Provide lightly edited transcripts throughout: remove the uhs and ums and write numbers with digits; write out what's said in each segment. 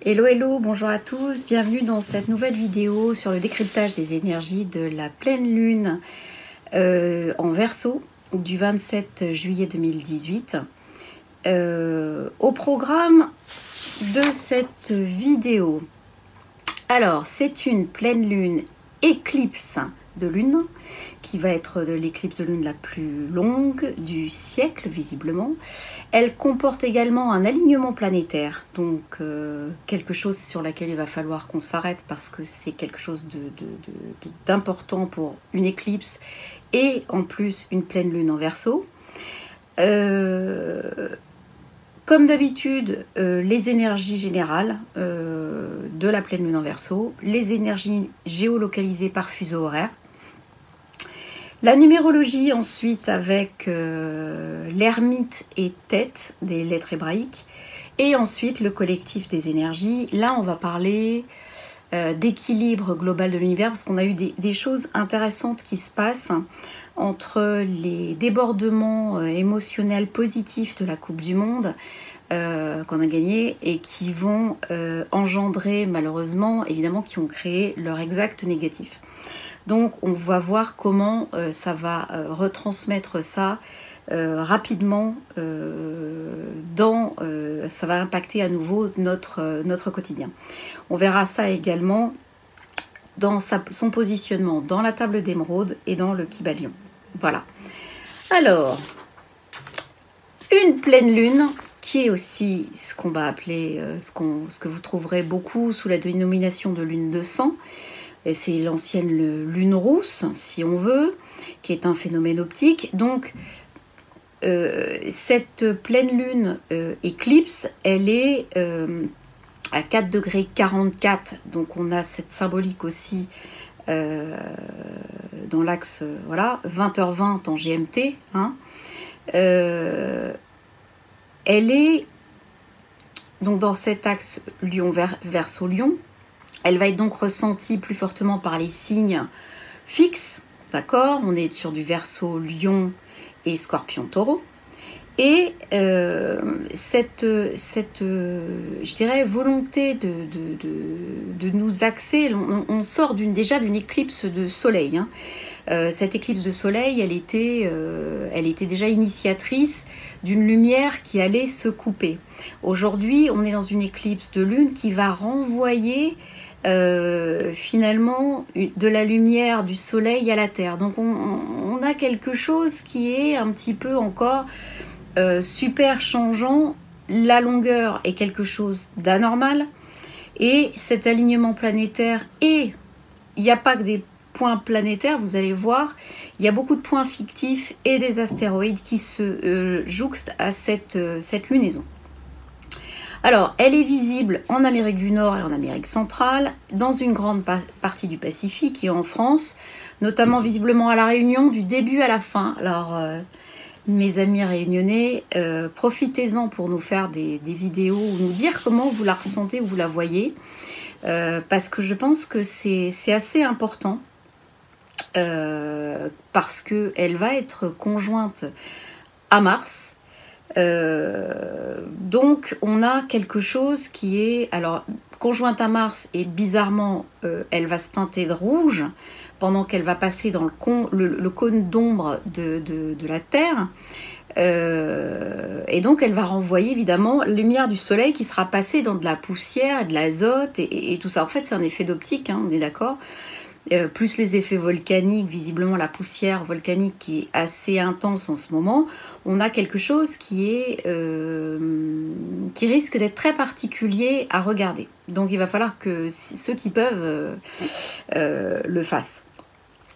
Hello, hello, bonjour à tous, bienvenue dans cette nouvelle vidéo sur le décryptage des énergies de la pleine lune en Verseau du 27 juillet 2018. Au programme de cette vidéo, alors c'est une pleine lune éclipse de lune qui va être de l'éclipse de lune la plus longue du siècle visiblement. Elle comporte également un alignement planétaire, donc quelque chose sur laquelle il va falloir qu'on s'arrête parce que c'est quelque chose d'important pour une éclipse et en plus une pleine lune en Verseau. Comme d'habitude, les énergies générales de la pleine lune en Verseau, les énergies géolocalisées par fuseau horaire, la numérologie ensuite avec l'ermite et tête des lettres hébraïques, et ensuite le collectif des énergies. Là, on va parler d'équilibre global de l'univers parce qu'on a eu des choses intéressantes qui se passent entre les débordements émotionnels positifs de la Coupe du Monde qu'on a gagné et qui vont engendrer malheureusement, évidemment, qui ont créé leur exact négatif. Donc on va voir comment ça va retransmettre ça rapidement ça va impacter à nouveau notre quotidien. On verra ça également dans son positionnement dans la table d'émeraude et dans le Kybalion. Voilà. Alors, une pleine lune qui est aussi ce qu'on va appeler, ce que vous trouverez beaucoup sous la dénomination de lune de sang. C'est l'ancienne lune rousse, si on veut, qui est un phénomène optique. Donc, cette pleine lune éclipse, elle est à 4 degrés 44. Donc, on a cette symbolique aussi dans l'axe, voilà, 20h20 en GMT. Hein. Elle est donc dans cet axe Lion Verseau Lion. Elle va être donc ressentie plus fortement par les signes fixes, d'accord? On est sur du Verseau, Lion et Scorpion, Taureau. Et cette je dirais, volonté de nous axer, on sort déjà d'une éclipse de soleil. Hein. Cette éclipse de soleil, elle était déjà initiatrice d'une lumière qui allait se couper. Aujourd'hui, on est dans une éclipse de lune qui va renvoyer finalement de la lumière du soleil à la terre. Donc on a quelque chose qui est un petit peu encore super changeant. La longueur est quelque chose d'anormal et cet alignement planétaire, et il n'y a pas que des points planétaires, vous allez voir, il y a beaucoup de points fictifs et des astéroïdes qui se jouxtent à cette lunaison. Alors, elle est visible en Amérique du Nord et en Amérique centrale, dans une grande partie du Pacifique et en France, notamment visiblement à La Réunion, du début à la fin. Alors, mes amis réunionnais, profitez-en pour nous faire des vidéos ou nous dire comment vous la ressentez ou vous la voyez, parce que je pense que c'est assez important, parce qu'elle va être conjointe à Mars. Donc on a quelque chose qui est, alors conjointe à Mars, et bizarrement elle va se teinter de rouge pendant qu'elle va passer dans le cône d'ombre de la Terre, et donc elle va renvoyer évidemment la lumière du soleil qui sera passée dans de la poussière et de l'azote et tout ça. En fait c'est un effet d'optique, hein, on est d'accord. Plus les effets volcaniques, visiblement la poussière volcanique qui est assez intense en ce moment, on a quelque chose qui risque d'être très particulier à regarder. Donc il va falloir que ceux qui peuvent le fassent.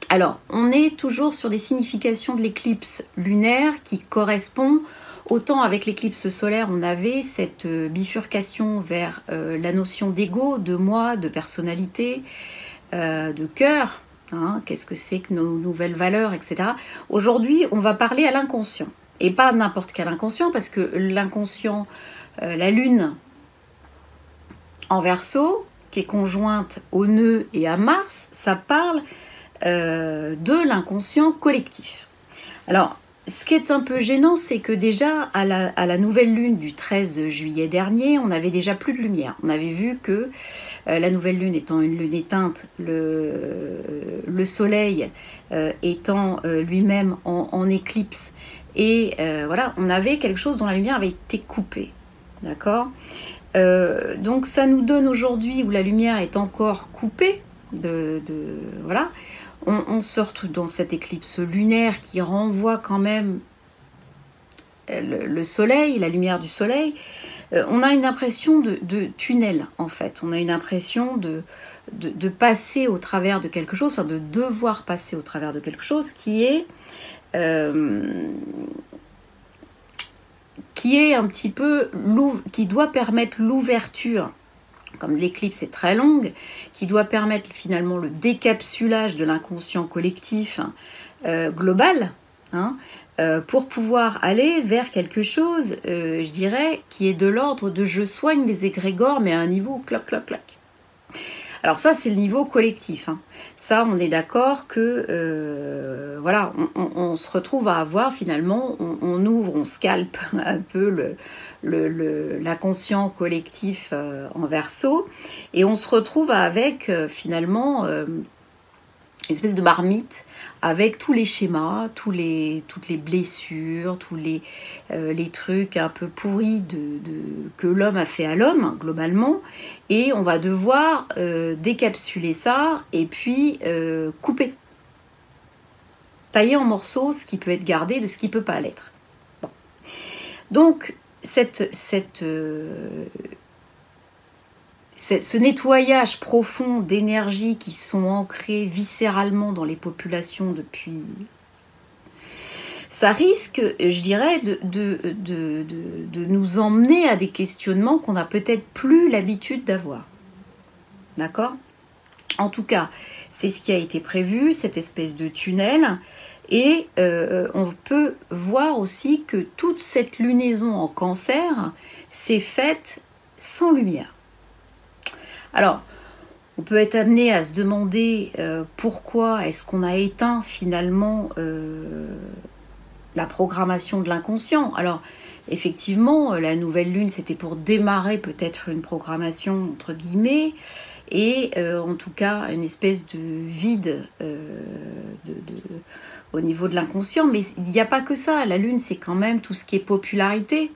Alors, on est toujours sur des significations de l'éclipse lunaire qui correspond autant avec l'éclipse solaire, on avait cette bifurcation vers la notion d'ego, de moi, de personnalité, de cœur, hein, qu'est-ce que c'est que nos nouvelles valeurs, etc. Aujourd'hui, on va parler à l'inconscient. Et pas n'importe quel inconscient, parce que l'inconscient, la lune en Verseau, qui est conjointe au nœud et à Mars, ça parle de l'inconscient collectif. Alors, ce qui est un peu gênant, c'est que déjà, à la nouvelle lune du 13 juillet dernier, on avait déjà plus de lumière. On avait vu que la nouvelle lune étant une lune éteinte, le soleil étant lui-même en éclipse, et voilà, on avait quelque chose dont la lumière avait été coupée. D'accord ? Donc ça nous donne aujourd'hui, où la lumière est encore coupée, voilà, on se retrouve dans cette éclipse lunaire qui renvoie quand même le soleil, la lumière du soleil. On a une impression de tunnel, en fait. On a une impression de passer au travers de quelque chose, enfin de devoir passer au travers de quelque chose qui est un petit peu, qui doit permettre l'ouverture, comme l'éclipse est très longue, qui doit permettre finalement le décapsulage de l'inconscient collectif global, hein, pour pouvoir aller vers quelque chose, je dirais, qui est de l'ordre de je soigne les égrégores, mais à un niveau clac, clac, clac. Alors ça, c'est le niveau collectif. Hein. Ça, on est d'accord que, voilà, on se retrouve à avoir finalement, on ouvre, on scalpe un peu l'inconscient collectif en Verseau, et on se retrouve avec finalement une espèce de marmite avec tous les schémas, toutes les blessures, tous les trucs un peu pourris que l'homme a fait à l'homme, globalement, et on va devoir décapsuler ça et puis couper. Tailler en morceaux ce qui peut être gardé de ce qui ne peut pas l'être. Bon. Donc, ce nettoyage profond d'énergie qui sont ancrées viscéralement dans les populations depuis... Ça risque, je dirais, de nous emmener à des questionnements qu'on n'a peut-être plus l'habitude d'avoir. D'accord ? En tout cas, c'est ce qui a été prévu, cette espèce de tunnel. Et on peut voir aussi que toute cette lunaison en Cancer s'est faite sans lumière. Alors, on peut être amené à se demander pourquoi est-ce qu'on a éteint finalement la programmation de l'inconscient. Alors, effectivement, la nouvelle lune, c'était pour démarrer peut-être une programmation, entre guillemets, et en tout cas, une espèce de vide au niveau de l'inconscient. Mais il n'y a pas que ça. La lune, c'est quand même tout ce qui est popularité.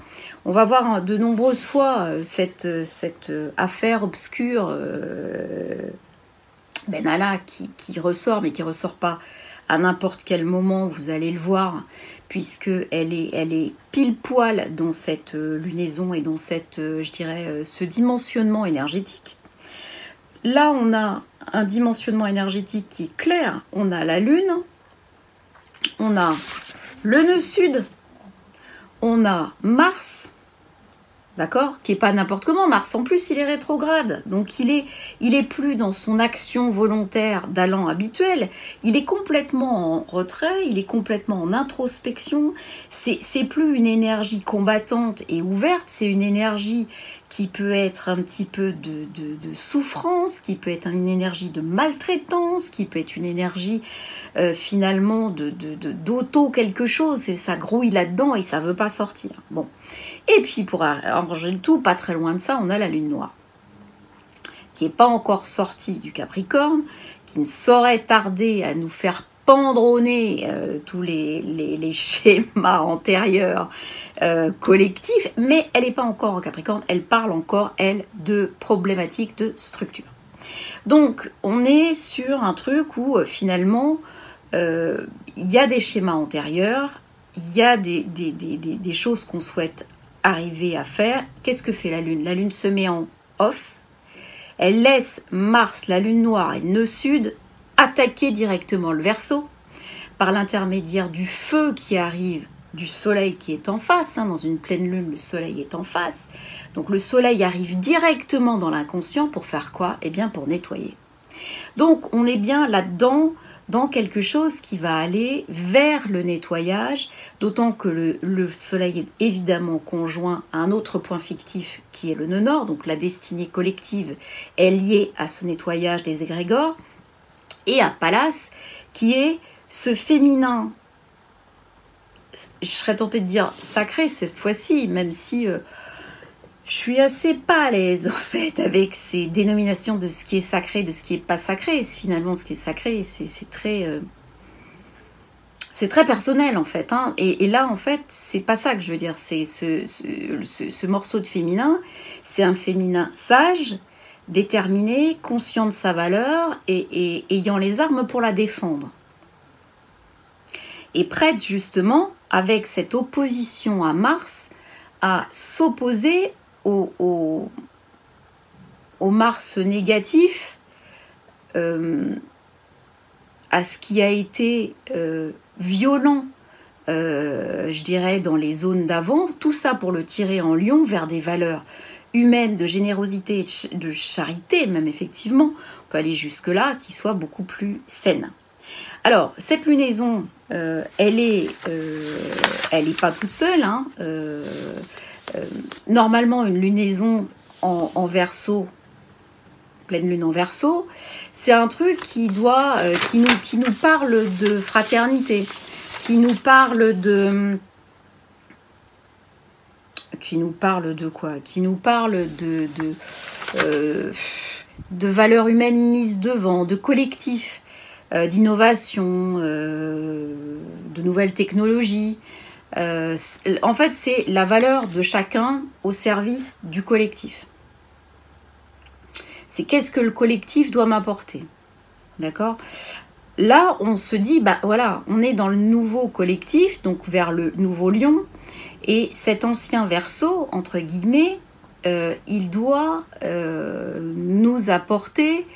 On va voir de nombreuses fois cette affaire obscure Benalla qui ressort, mais qui ne ressort pas à n'importe quel moment, vous allez le voir, puisqu'elle est pile poil dans cette lunaison et dans cette, je dirais, ce dimensionnement énergétique. Là, on a un dimensionnement énergétique qui est clair. On a la Lune, on a le nœud sud, on a Mars, d'accord, qui n'est pas n'importe comment. Mars, en plus, il est rétrograde. Donc, il est plus dans son action volontaire d'allant habituel. Il est complètement en retrait, il est complètement en introspection. C'est plus une énergie combattante et ouverte, c'est une énergie qui peut être un petit peu de souffrance, qui peut être une énergie de maltraitance, qui peut être une énergie finalement d'auto quelque chose. Ça grouille là-dedans et ça ne veut pas sortir. Bon. Et puis pour arranger le tout, pas très loin de ça, on a la lune noire, qui n'est pas encore sortie du Capricorne, qui ne saurait tarder à nous faire pendre au nez tous les schémas antérieurs collectifs, mais elle n'est pas encore en Capricorne, elle parle encore, elle, de problématiques de structure. Donc, on est sur un truc où, finalement, il y a des schémas antérieurs, il y a des choses qu'on souhaite arriver à faire. Qu'est-ce que fait la Lune? La Lune se met en off, elle laisse Mars, la Lune noire et le nœud sud attaquer directement le Verseau par l'intermédiaire du feu qui arrive du soleil qui est en face. Dans une pleine lune, le soleil est en face. Donc le soleil arrive directement dans l'inconscient pour faire quoi? Eh bien pour nettoyer. Donc on est bien là-dedans, dans quelque chose qui va aller vers le nettoyage, d'autant que le soleil est évidemment conjoint à un autre point fictif qui est le nœud nord, donc la destinée collective est liée à ce nettoyage des égrégores, et à Pallas, qui est ce féminin je serais tentée de dire sacré cette fois-ci, même si je suis assez pas à l'aise en fait avec ces dénominations de ce qui est sacré, de ce qui est pas sacré. Finalement, ce qui est sacré, c'est très personnel en fait. Hein. Et là, en fait, c'est pas ça que je veux dire. C'est ce morceau de féminin, c'est un féminin sage, déterminé, conscient de sa valeur et ayant les armes pour la défendre. Et prête justement, avec cette opposition à Mars, à s'opposer au Mars négatif, à ce qui a été violent, je dirais, dans les zones d'avant, tout ça pour le tirer en lion vers des valeurs humaines, de générosité et de charité, même effectivement, on peut aller jusque-là, qui soient beaucoup plus saines. Alors, cette lunaison, elle est pas toute seule. Hein, normalement, une lunaison en Verseau, pleine lune en Verseau, c'est un truc qui doit, qui nous parle de fraternité, qui nous parle de quoi? Qui nous parle de valeurs humaines mises devant, de collectif, d'innovation, de nouvelles technologies. En fait, c'est la valeur de chacun au service du collectif. C'est qu'est-ce que le collectif doit m'apporter. D'accord ? Là, on se dit, bah voilà, on est dans le nouveau collectif, donc vers le nouveau lion, et cet ancien Verseau, entre guillemets, il doit nous apporter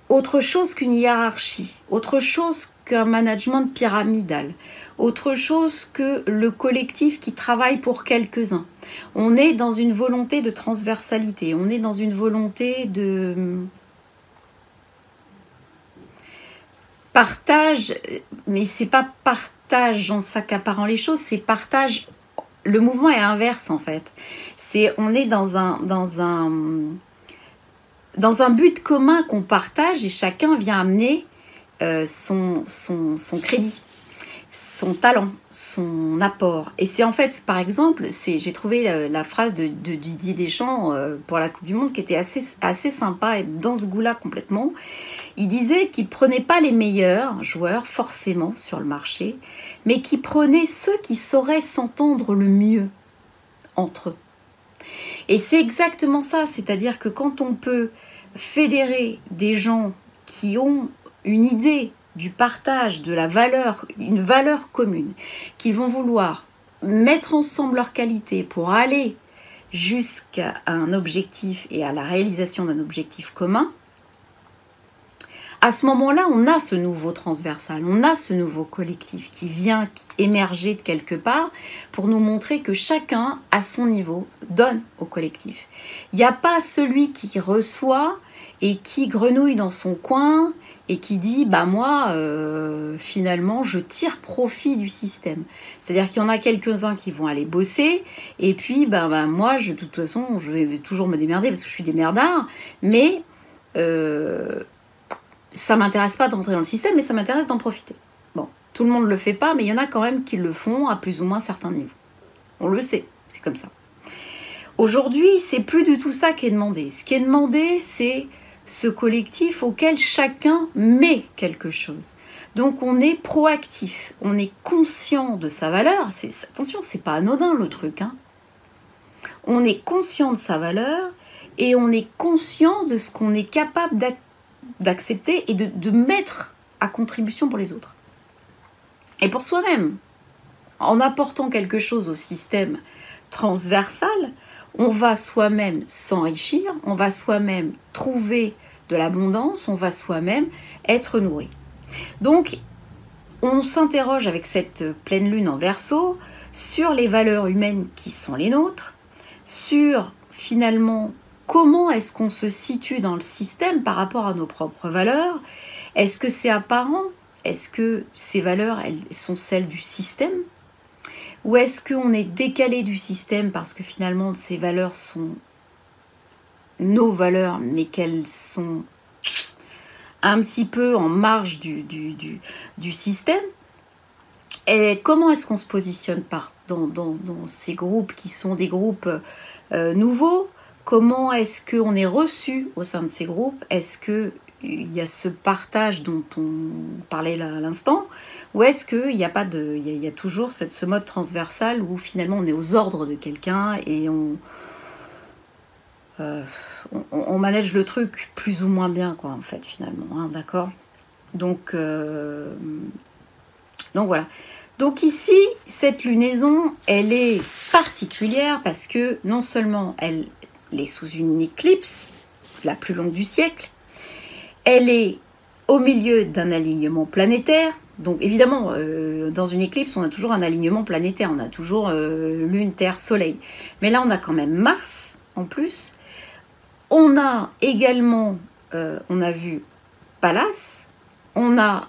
autre chose qu'une hiérarchie, autre chose qu'un management pyramidal, autre chose que le collectif qui travaille pour quelques-uns. On est dans une volonté de transversalité, on est dans une volonté de partage, mais c'est pas partage en s'accaparant les choses, c'est partage. Le mouvement est inverse en fait. On est dans un but commun qu'on partage et chacun vient amener son crédit, son talent, son apport. Et c'est en fait, par exemple, j'ai trouvé la phrase de Didier Deschamps pour la Coupe du Monde qui était assez sympa et dans ce goût-là complètement. Il disait qu'il ne prenait pas les meilleurs joueurs forcément sur le marché, mais qu'il prenait ceux qui sauraient s'entendre le mieux entre eux. Et c'est exactement ça, c'est-à-dire que quand on peut fédérer des gens qui ont une idée du partage, de la valeur, une valeur commune, qu'ils vont vouloir mettre ensemble leurs qualités pour aller jusqu'à un objectif et à la réalisation d'un objectif commun, à ce moment-là, on a ce nouveau transversal, on a ce nouveau collectif qui vient émerger de quelque part pour nous montrer que chacun, à son niveau, donne au collectif. Il n'y a pas celui qui reçoit et qui grenouille dans son coin et qui dit bah moi finalement je tire profit du système. C'est-à-dire qu'il y en a quelques-uns qui vont aller bosser et puis moi de toute façon je vais toujours me démerder parce que je suis démerdard, mais ça m'intéresse pas d'entrer dans le système, mais ça m'intéresse d'en profiter. Bon, tout le monde le fait pas, mais il y en a quand même qui le font à plus ou moins certains niveaux. On le sait, c'est comme ça. Aujourd'hui, c'est plus du tout ça qui est demandé. Ce qui est demandé, c'est ce collectif auquel chacun met quelque chose. Donc on est proactif, on est conscient de sa valeur. Attention, c'est pas anodin le truc. Hein. On est conscient de sa valeur et on est conscient de ce qu'on est capable d'accepter et de mettre à contribution pour les autres. Et pour soi-même, en apportant quelque chose au système transversal, on va soi-même s'enrichir, on va soi-même trouver de l'abondance, on va soi-même être nourri. Donc, on s'interroge avec cette pleine lune en Verseau sur les valeurs humaines qui sont les nôtres, sur finalement comment est-ce qu'on se situe dans le système par rapport à nos propres valeurs. Est-ce que c'est apparent? Est-ce que ces valeurs, elles sont celles du système? Ou est-ce qu'on est décalé du système parce que finalement ces valeurs sont nos valeurs, mais qu'elles sont un petit peu en marge du système? Et comment est-ce qu'on se positionne dans ces groupes qui sont des groupes nouveaux? Comment est-ce qu'on est reçu au sein de ces groupes? Est-ce qu'il y a ce partage dont on parlait là à l'instant? Ou est-ce qu'il n'y a pas de, il y a toujours ce mode transversal où finalement on est aux ordres de quelqu'un et on manage le truc plus ou moins bien, quoi, en fait, finalement, hein, d'accord? Donc voilà. Donc ici, cette lunaison, elle est particulière parce que non seulement elle est sous une éclipse, la plus longue du siècle, elle est au milieu d'un alignement planétaire. Donc évidemment, dans une éclipse, on a toujours un alignement planétaire, on a toujours Lune, Terre, Soleil. Mais là, on a quand même Mars en plus. On a également, on a vu Pallas, on a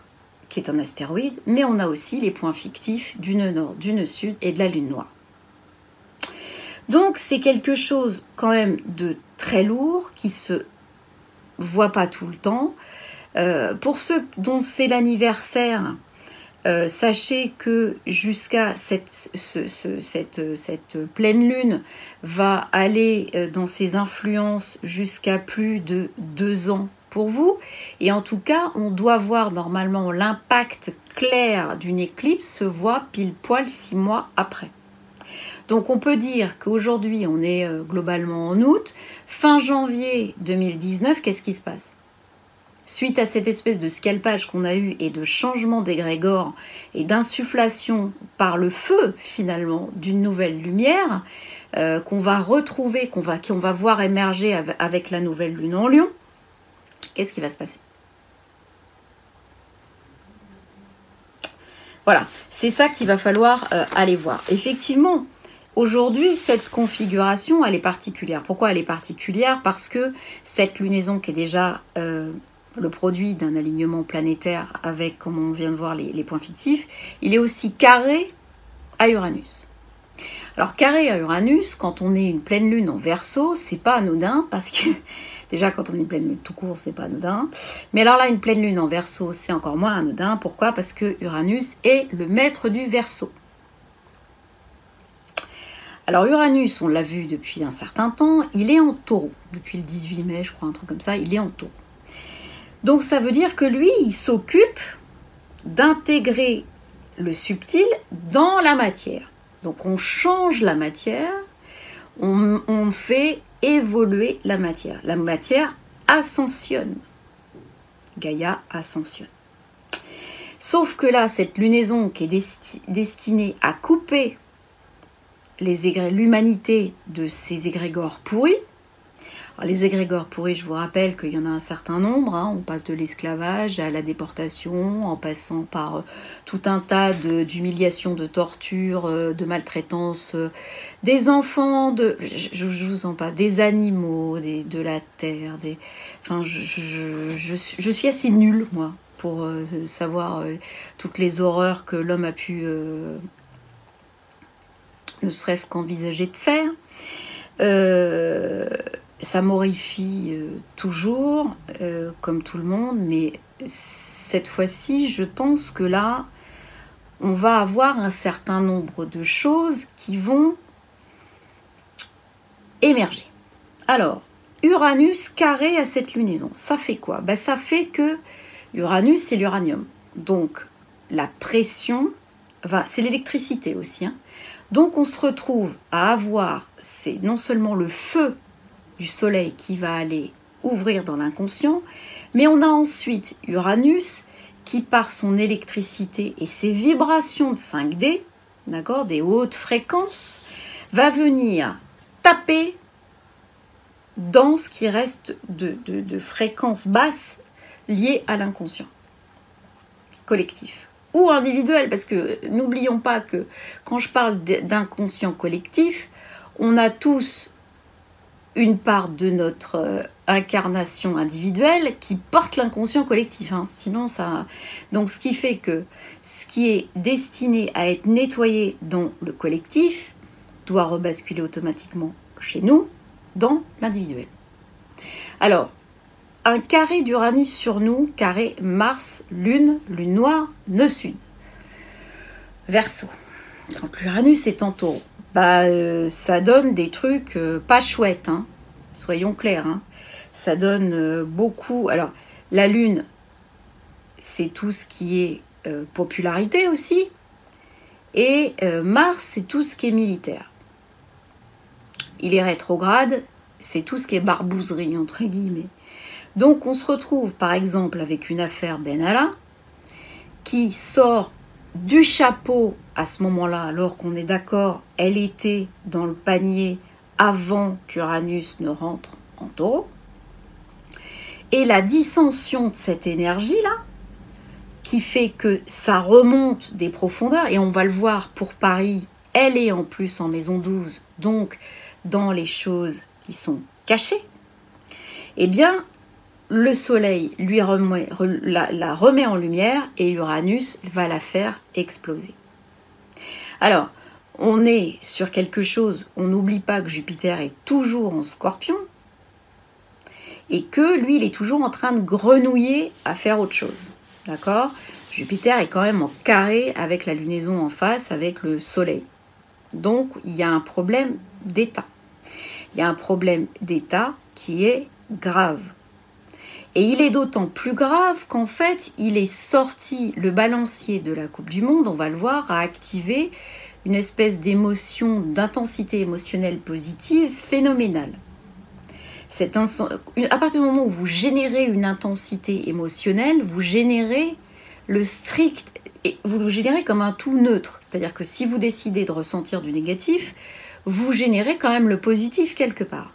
qui est un astéroïde, mais on a aussi les points fictifs du nœud nord, du nœud sud et de la lune noire. Donc c'est quelque chose quand même de très lourd qui se voit pas tout le temps. Pour ceux dont c'est l'anniversaire, sachez que jusqu'à cette pleine lune va aller dans ses influences jusqu'à plus de 2 ans pour vous. Et en tout cas, on doit voir normalement l'impact clair d'une éclipse se voit pile poil 6 mois après. Donc on peut dire qu'aujourd'hui, on est globalement en août. Fin janvier 2019, qu'est-ce qui se passe? Suite à cette espèce de scalpage qu'on a eu et de changement d'égrégore et d'insufflation par le feu finalement d'une nouvelle lumière qu'on va retrouver, qu'on va voir émerger avec la nouvelle lune en Lion, qu'est-ce qui va se passer? Voilà, c'est ça qu'il va falloir aller voir. Effectivement, aujourd'hui, cette configuration, elle est particulière. Pourquoi elle est particulière? Parce que cette lunaison qui est déjà le produit d'un alignement planétaire avec, comme on vient de voir, les points fictifs, il est aussi carré à Uranus. Alors, carré à Uranus, quand on est une pleine lune en Verseau, c'est pas anodin parce que déjà, quand on est une pleine lune tout court, c'est pas anodin. Mais alors là, une pleine lune en Verseau, c'est encore moins anodin. Pourquoi? Parce que Uranus est le maître du Verseau. Alors Uranus, on l'a vu depuis un certain temps, il est en Taureau. Depuis le 18 mai, je crois, un truc comme ça, il est en Taureau. Donc ça veut dire que lui, il s'occupe d'intégrer le subtil dans la matière. Donc on change la matière, on fait évoluer la matière. La matière ascensionne. Gaïa ascensionne. Sauf que là, cette lunaison qui est destinée à couper l'humanité de ces égrégores pourris. Alors, les égrégores pourris, je vous rappelle qu'il y en a un certain nombre. Hein. On passe de l'esclavage à la déportation, en passant par tout un tas d'humiliations, de tortures, de maltraitance des enfants, je vous en passe, des animaux, de la terre. Enfin, je suis assez nulle, moi, pour savoir toutes les horreurs que l'homme a pu ne serait-ce qu'envisager de faire. Ça m'horrifie toujours, comme tout le monde, mais cette fois-ci, je pense que là, on va avoir un certain nombre de choses qui vont émerger. Alors, Uranus carré à cette lunaison, ça fait quoi? Ben, ça fait que Uranus, c'est l'uranium. Donc, la pression, c'est l'électricité aussi, hein. Donc on se retrouve à avoir, c'est non seulement le feu du soleil qui va aller ouvrir dans l'inconscient, mais on a ensuite Uranus qui, par son électricité et ses vibrations de 5D, d'accord, des hautes fréquences, va venir taper dans ce qui reste de fréquences basses liées à l'inconscient collectif. Ou individuel, parce que n'oublions pas que quand je parle d'inconscient collectif, on a tous une part de notre incarnation individuelle qui porte l'inconscient collectif. Hein. Sinon, ça. Donc, ce qui fait que ce qui est destiné à être nettoyé dans le collectif doit rebasculer automatiquement chez nous dans l'individuel. Alors, un carré d'Uranus sur nous, carré Mars, Lune, Lune noire, nœud sud. Verseau. Quand l'Uranus est en taureau, ça donne des trucs pas chouettes, hein. Soyons clairs. Hein. Ça donne beaucoup... Alors, la Lune, c'est tout ce qui est popularité aussi. Et Mars, c'est tout ce qui est militaire. Il est rétrograde, c'est tout ce qui est barbouzerie, entre guillemets. Donc, on se retrouve, par exemple, avec une affaire Benalla, qui sort du chapeau à ce moment-là, alors qu'on est d'accord, elle était dans le panier avant qu'Uranus ne rentre en taureau. Et la dissension de cette énergie-là, qui fait que ça remonte des profondeurs, et on va le voir pour Paris, elle est en plus en maison 12, donc dans les choses qui sont cachées, eh bien, le Soleil la remet en lumière et Uranus va la faire exploser. Alors, on est sur quelque chose, on n'oublie pas que Jupiter est toujours en Scorpion et que lui, il est toujours en train de grenouiller à faire autre chose. D'accord ? Jupiter est quand même en carré avec la lunaison en face, avec le Soleil. Donc, il y a un problème d'état. Il y a un problème d'état qui est grave. Et il est d'autant plus grave qu'en fait, il est sorti, le balancier de la Coupe du Monde, on va le voir, a activé une espèce d'émotion, d'intensité émotionnelle positive phénoménale. À partir du moment où vous générez une intensité émotionnelle, vous générez le strict, et vous le générez comme un tout neutre. C'est-à-dire que si vous décidez de ressentir du négatif, vous générez quand même le positif quelque part.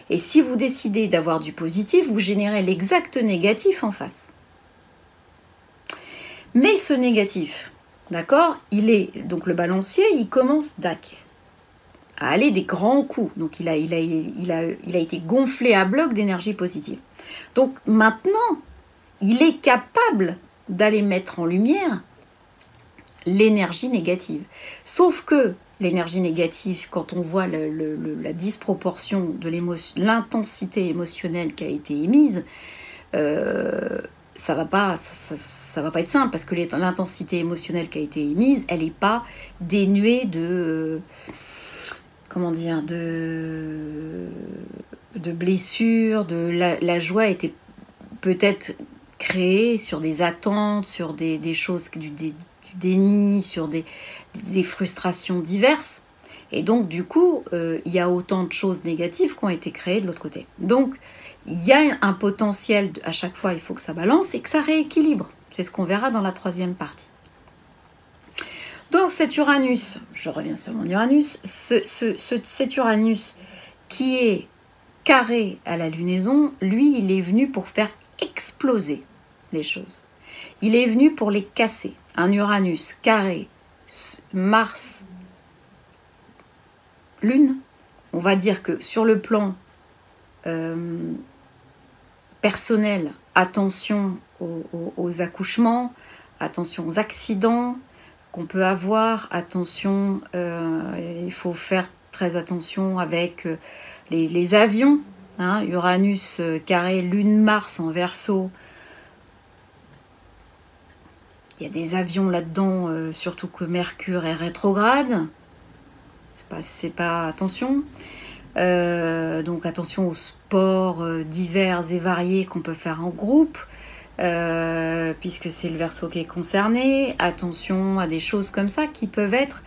Et si vous décidez d'avoir du positif, vous générez l'exact négatif en face. Mais ce négatif, d'accord, donc le balancier, il commence à aller des grands coups. Donc il a été gonflé à bloc d'énergie positive. Donc maintenant, il est capable d'aller mettre en lumière l'énergie négative. Sauf que l'énergie négative, quand on voit la disproportion de l'intensité émotionnelle qui a été émise, ça va pas être simple, parce que l'intensité émotionnelle qui a été émise, elle n'est pas dénuée de blessures, la joie était peut-être créée sur des attentes, sur des choses, du déni, sur des frustrations diverses. Et donc, du coup, il y a autant de choses négatives qui ont été créées de l'autre côté. Donc, il y a un potentiel, à chaque fois, il faut que ça balance et que ça rééquilibre. C'est ce qu'on verra dans la troisième partie. Donc, cet Uranus, je reviens sur mon Uranus, cet Uranus qui est carré à la lunaison, lui, il est venu pour faire exploser les choses. Il est venu pour les casser. Un Uranus carré, Mars, Lune, on va dire que sur le plan personnel, attention aux accouchements, attention aux accidents qu'on peut avoir, attention, il faut faire très attention avec les avions, hein, Uranus carré, Lune, Mars en Verseau. Il y a des avions là-dedans, surtout que Mercure est rétrograde. C'est pas attention. Donc attention aux sports divers et variés qu'on peut faire en groupe, puisque c'est le Verseau qui est concerné. Attention à des choses comme ça qui peuvent être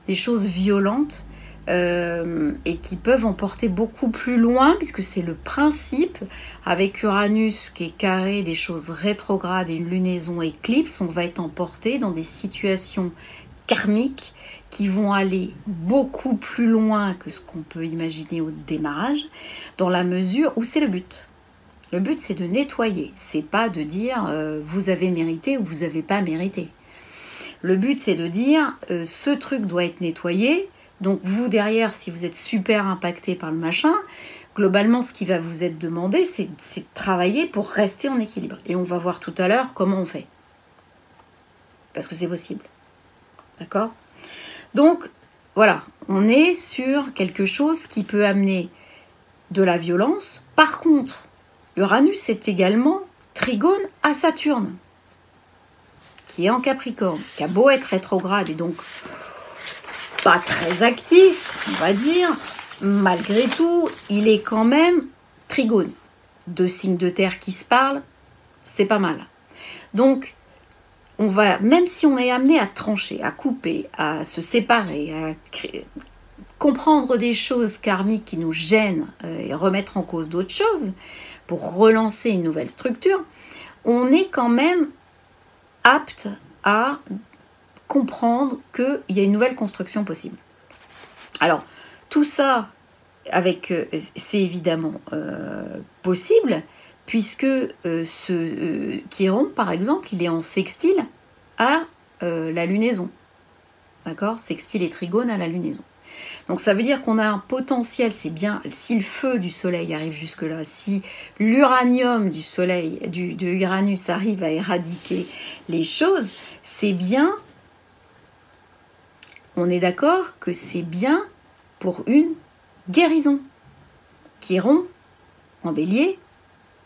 des choses violentes et qui peuvent emporter beaucoup plus loin, puisque c'est le principe, avec Uranus qui est carré, des choses rétrogrades et une lunaison éclipse, on va être emporté dans des situations karmiques qui vont aller beaucoup plus loin que ce qu'on peut imaginer au démarrage, dans la mesure où c'est le but. Le but, c'est de nettoyer, c'est pas de dire vous avez mérité ou vous n'avez pas mérité. Le but, c'est de dire ce truc doit être nettoyé. Donc vous, derrière, si vous êtes super impacté par le machin, globalement, ce qui va vous être demandé, c'est de travailler pour rester en équilibre. Et on va voir tout à l'heure comment on fait. Parce que c'est possible. D'accord ? Donc, voilà, on est sur quelque chose qui peut amener de la violence. Par contre, Uranus est également trigone à Saturne. qui est en Capricorne, qui a beau être rétrograde et donc pas très actif, on va dire, malgré tout, il est quand même trigone. 2 signes de terre qui se parlent, c'est pas mal. Donc, on va, même si on est amené à trancher, à couper, à se séparer, à comprendre des choses karmiques qui nous gênent et remettre en cause d'autres choses pour relancer une nouvelle structure, on est quand même apte à comprendre qu'il y a une nouvelle construction possible. Alors, tout ça, c'est évidemment possible, puisque Chiron, par exemple, il est en sextile à la lunaison. D'accord? Sextile et trigone à la lunaison. Donc ça veut dire qu'on a un potentiel, c'est bien, si le feu du soleil arrive jusque-là, si l'uranium du soleil, de Uranus arrive à éradiquer les choses, c'est bien, on est d'accord que c'est bien pour une guérison. Chiron, en bélier,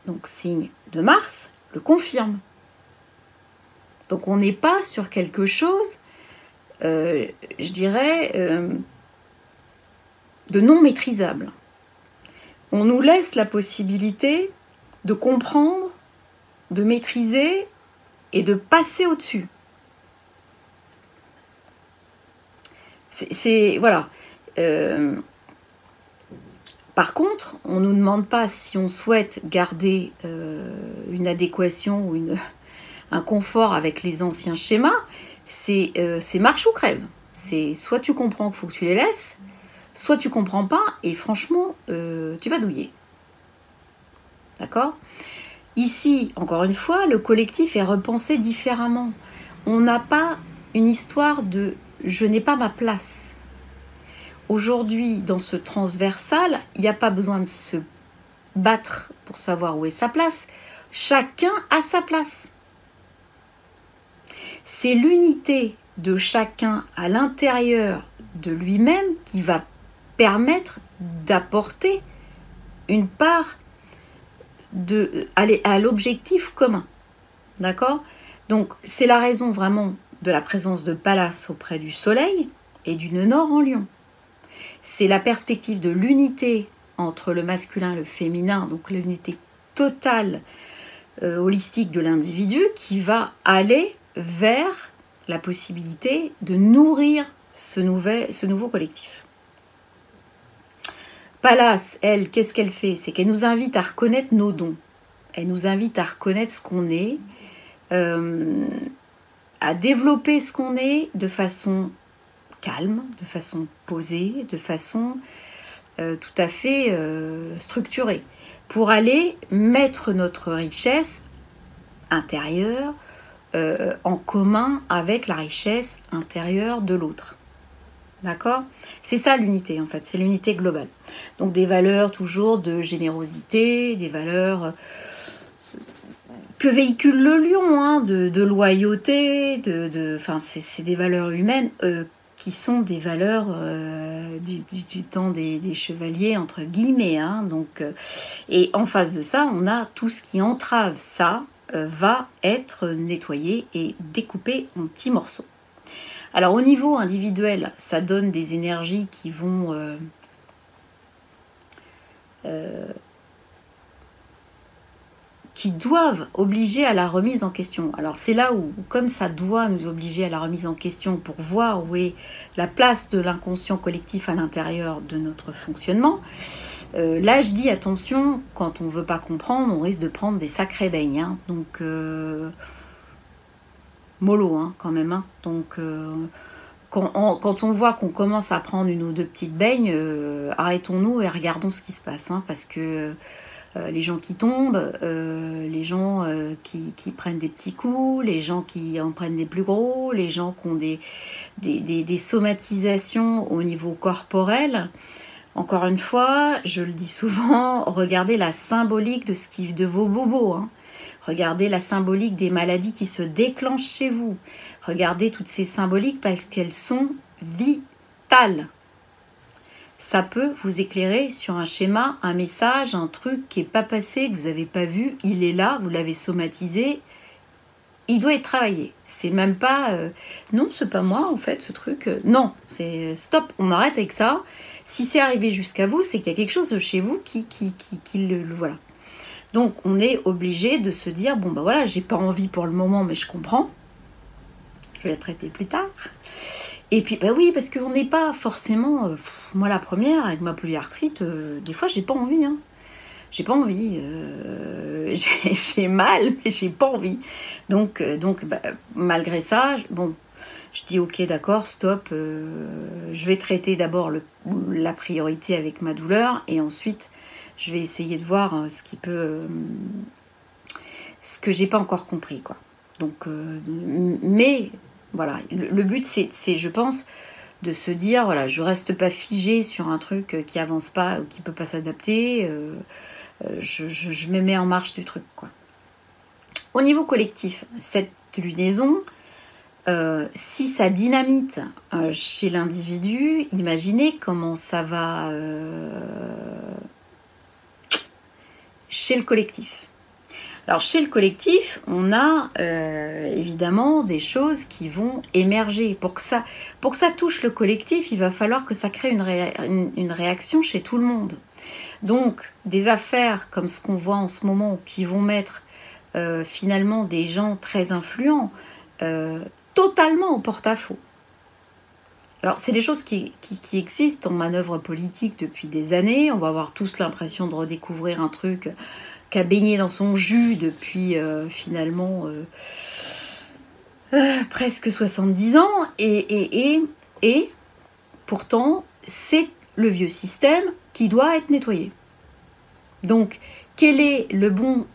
donc signe de Mars, le confirme. Donc on n'est pas sur quelque chose, je dirais, de non maîtrisable. On nous laisse la possibilité de comprendre, de maîtriser et de passer au-dessus. Voilà. Par contre, on ne nous demande pas si on souhaite garder une adéquation ou un confort avec les anciens schémas. C'est marche ou crève. C'est soit tu comprends qu'il faut que tu les laisses, soit tu comprends pas et franchement, tu vas douiller. D'accord ? Ici, encore une fois, le collectif est repensé différemment. On n'a pas une histoire de « je n'ai pas ma place ». Aujourd'hui, dans ce transversal, il n'y a pas besoin de se battre pour savoir où est sa place. Chacun a sa place. C'est l'unité de chacun à l'intérieur de lui-même qui va permettre d'apporter une part à l'objectif commun. D'accord ? Donc, c'est la raison vraiment de la présence de Pallas auprès du Soleil et du nœud nord en Lion. C'est la perspective de l'unité entre le masculin et le féminin, donc l'unité totale holistique de l'individu qui va aller vers la possibilité de nourrir ce nouveau collectif. Pallas, elle, qu'est-ce qu'elle fait? C'est qu'elle nous invite à reconnaître nos dons. Elle nous invite à reconnaître ce qu'on est, à développer ce qu'on est de façon calme, de façon posée, de façon tout à fait structurée, pour aller mettre notre richesse intérieure en commun avec la richesse intérieure de l'autre. D'accord ? C'est ça l'unité en fait, c'est l'unité globale. Donc des valeurs toujours de générosité, des valeurs que véhicule le lion, hein, de loyauté, c'est des valeurs humaines qui sont des valeurs du temps des chevaliers, entre guillemets. Hein, donc, et en face de ça, on a tout ce qui entrave ça, va être nettoyé et découpé en petits morceaux. Alors au niveau individuel, ça donne des énergies qui vont qui doivent obliger à la remise en question. Alors c'est là où, comme ça doit nous obliger à la remise en question pour voir où est la place de l'inconscient collectif à l'intérieur de notre fonctionnement, là je dis attention, quand on ne veut pas comprendre, on risque de prendre des sacrés beignes. Hein. Donc mollo hein, quand même. Hein. Donc quand on voit qu'on commence à prendre une ou deux petites beignes, arrêtons-nous et regardons ce qui se passe. Hein, parce que les gens qui tombent, les gens qui prennent des petits coups, les gens qui en prennent des plus gros, les gens qui ont des somatisations au niveau corporel. Encore une fois, je le dis souvent, regardez la symbolique de vos bobos. Hein. Regardez la symbolique des maladies qui se déclenchent chez vous. Regardez toutes ces symboliques parce qu'elles sont vitales. Ça peut vous éclairer sur un schéma, un message, un truc qui n'est pas passé, que vous n'avez pas vu. Il est là, vous l'avez somatisé. il doit être travaillé. C'est même pas non, c'est pas moi en fait ce truc. Non, c'est stop, on arrête avec ça. Si c'est arrivé jusqu'à vous, c'est qu'il y a quelque chose chez vous qui le voilà. Donc on est obligé de se dire bon bah voilà, j'ai pas envie pour le moment, mais je comprends. Je vais la traiter plus tard. Et puis bah oui, parce qu'on n'est pas forcément. Moi la première avec ma polyarthrite, des fois j'ai pas envie. Hein. J'ai pas envie, j'ai mal, mais j'ai pas envie. Donc bah, malgré ça, bon, je dis ok, d'accord, stop, je vais traiter d'abord la priorité avec ma douleur et ensuite je vais essayer de voir ce que j'ai pas encore compris, quoi. Donc, mais voilà, le but c'est, je pense, de se dire voilà, je reste pas figée sur un truc qui avance pas ou qui peut pas s'adapter. Je me mets en marche du truc, quoi. Au niveau collectif, cette lunaison, si ça dynamite chez l'individu, imaginez comment ça va chez le collectif. Alors chez le collectif, on a évidemment des choses qui vont émerger. Pour que ça touche le collectif, il va falloir que ça crée une réaction chez tout le monde. Donc, des affaires comme ce qu'on voit en ce moment, qui vont mettre finalement des gens très influents totalement en porte-à-faux. Alors, c'est des choses qui existent en manœuvre politique depuis des années. On va avoir tous l'impression de redécouvrir un truc qui a baigné dans son jus depuis finalement presque 70 ans. Et pourtant, c'est le vieux système qui doit être nettoyé. Donc, quel est le bon